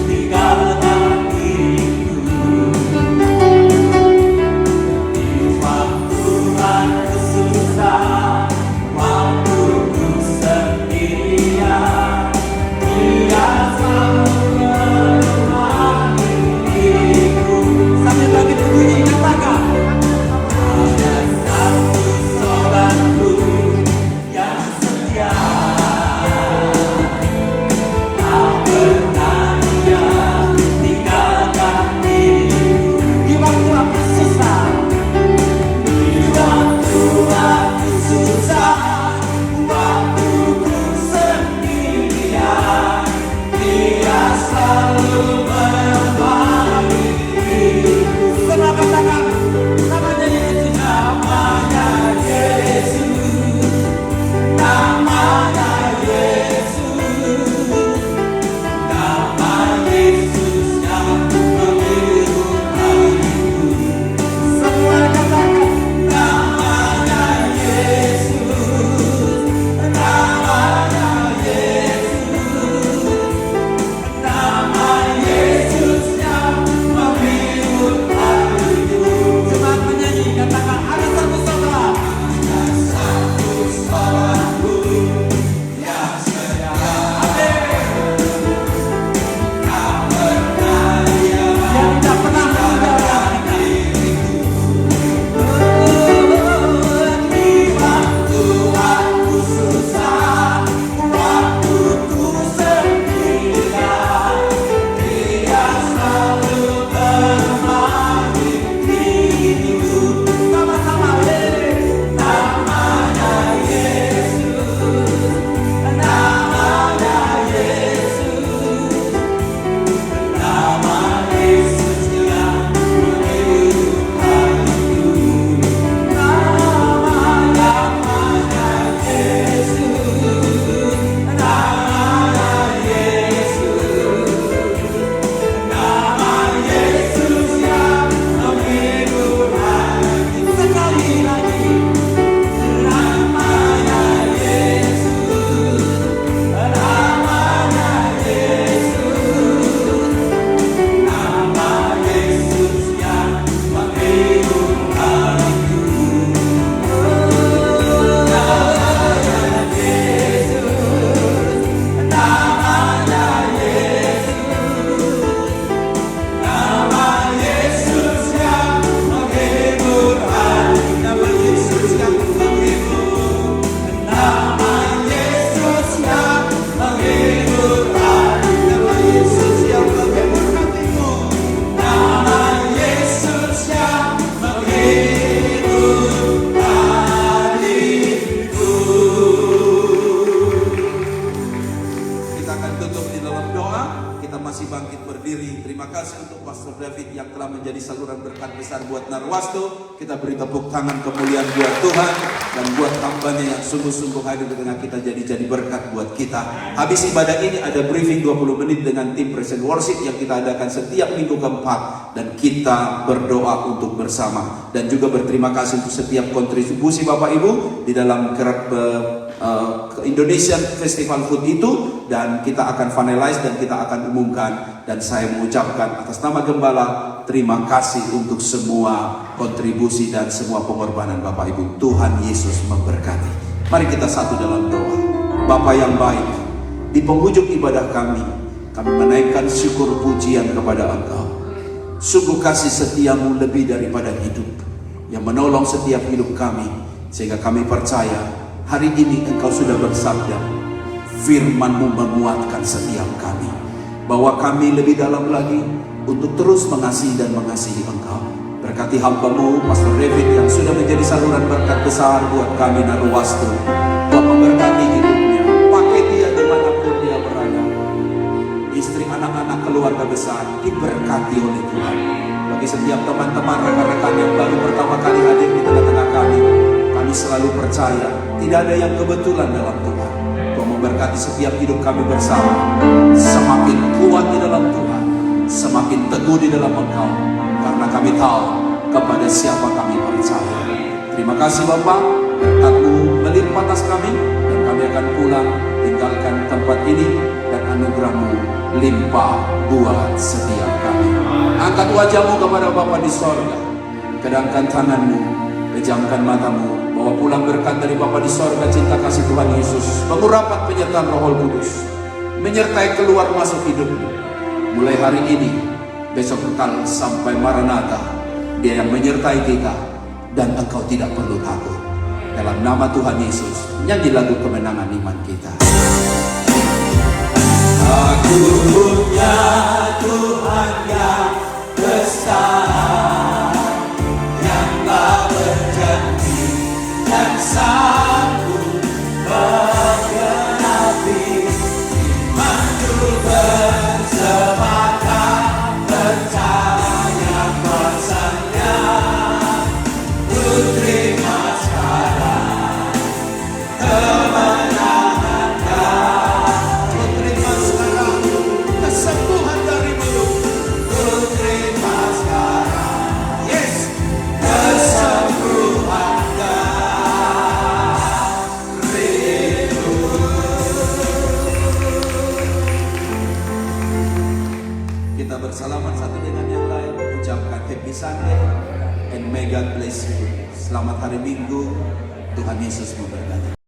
Tinggalkan diriku. telah menjadi saluran berkat besar buat Narwastu. Kita beri tepuk tangan kemuliaan buat Tuhan dan buat hambanya yang sungguh-sungguh hadir di tengah kita jadi berkat buat kita. Habis ibadah ini ada briefing 20 menit dengan tim Present Worship yang kita adakan setiap minggu keempat, dan kita berdoa untuk bersama dan juga berterima kasih untuk setiap kontribusi Bapak Ibu di dalam Indonesian Festival Food itu, dan kita akan finalize dan kita akan umumkan. Dan saya mengucapkan atas nama Gembala terima kasih untuk semua kontribusi dan semua pengorbanan Bapak Ibu. Tuhan Yesus memberkati. Mari kita satu dalam doa. Bapa yang baik, di penghujung ibadah kami menaikkan syukur pujian kepada Engkau. Sungguh kasih setiamu lebih daripada hidup, yang menolong setiap hidup kami, sehingga kami percaya hari ini Engkau sudah bersabda, firman-Mu menguatkan setiap kami, bahwa kami lebih dalam lagi untuk terus mengasihi dan mengasihi Engkau. Berkati hamba-Mu Pastor David yang sudah menjadi saluran berkat besar buat kami Narwastu. Tuhan memberkati hidupnya, pakai dia dimanapun dia berada. Istri, anak-anak, keluarga besar diberkati oleh Tuhan. Bagi setiap teman-teman, rekan-rekan yang baru pertama kali hadir di tengah-tengah kami selalu percaya tidak ada yang kebetulan dalam Tuhan. Tuhan memberkati setiap hidup kami bersama, semakin kuat di dalam Tuhan, semakin teguh di dalam Engkau, karena kami tahu kepada siapa kami percaya. Terima kasih Bapa, berkat-Mu melimpah atas kami, dan kami akan pulang tinggalkan tempat ini, dan anugerah-Mu limpah buat setiap kami. Angkat wajah-Mu kepada Bapa di sorga, kedangkan tangan-Mu, pejamkan mata-Mu, bawa pulang berkat dari Bapa di sorga, cinta kasih Tuhan Yesus, pengurapan penyertaan Roh Kudus, menyertai keluar masuk hidupmu. Mulai hari ini, besok kekal sampai Maranatha, Dia yang menyertai kita, dan engkau tidak perlu takut. Dalam nama Tuhan Yesus, nyanyi lagu kemenangan iman kita. Aku punya Tuhan yang besar, yang tak berjanji dan sanggup menggenapi imanku bersepakat percaya kuasanya. Ku terima sekarang kemenangannya, ku terima sekarang kesembuhan darimu, ku terima sekarang, yes, kesembuhan darimu. Kita bersalaman satu dengan yang lain, ucapkan Happy Sunday and may God bless you. Selamat hari Minggu, Tuhan Yesus memberkati.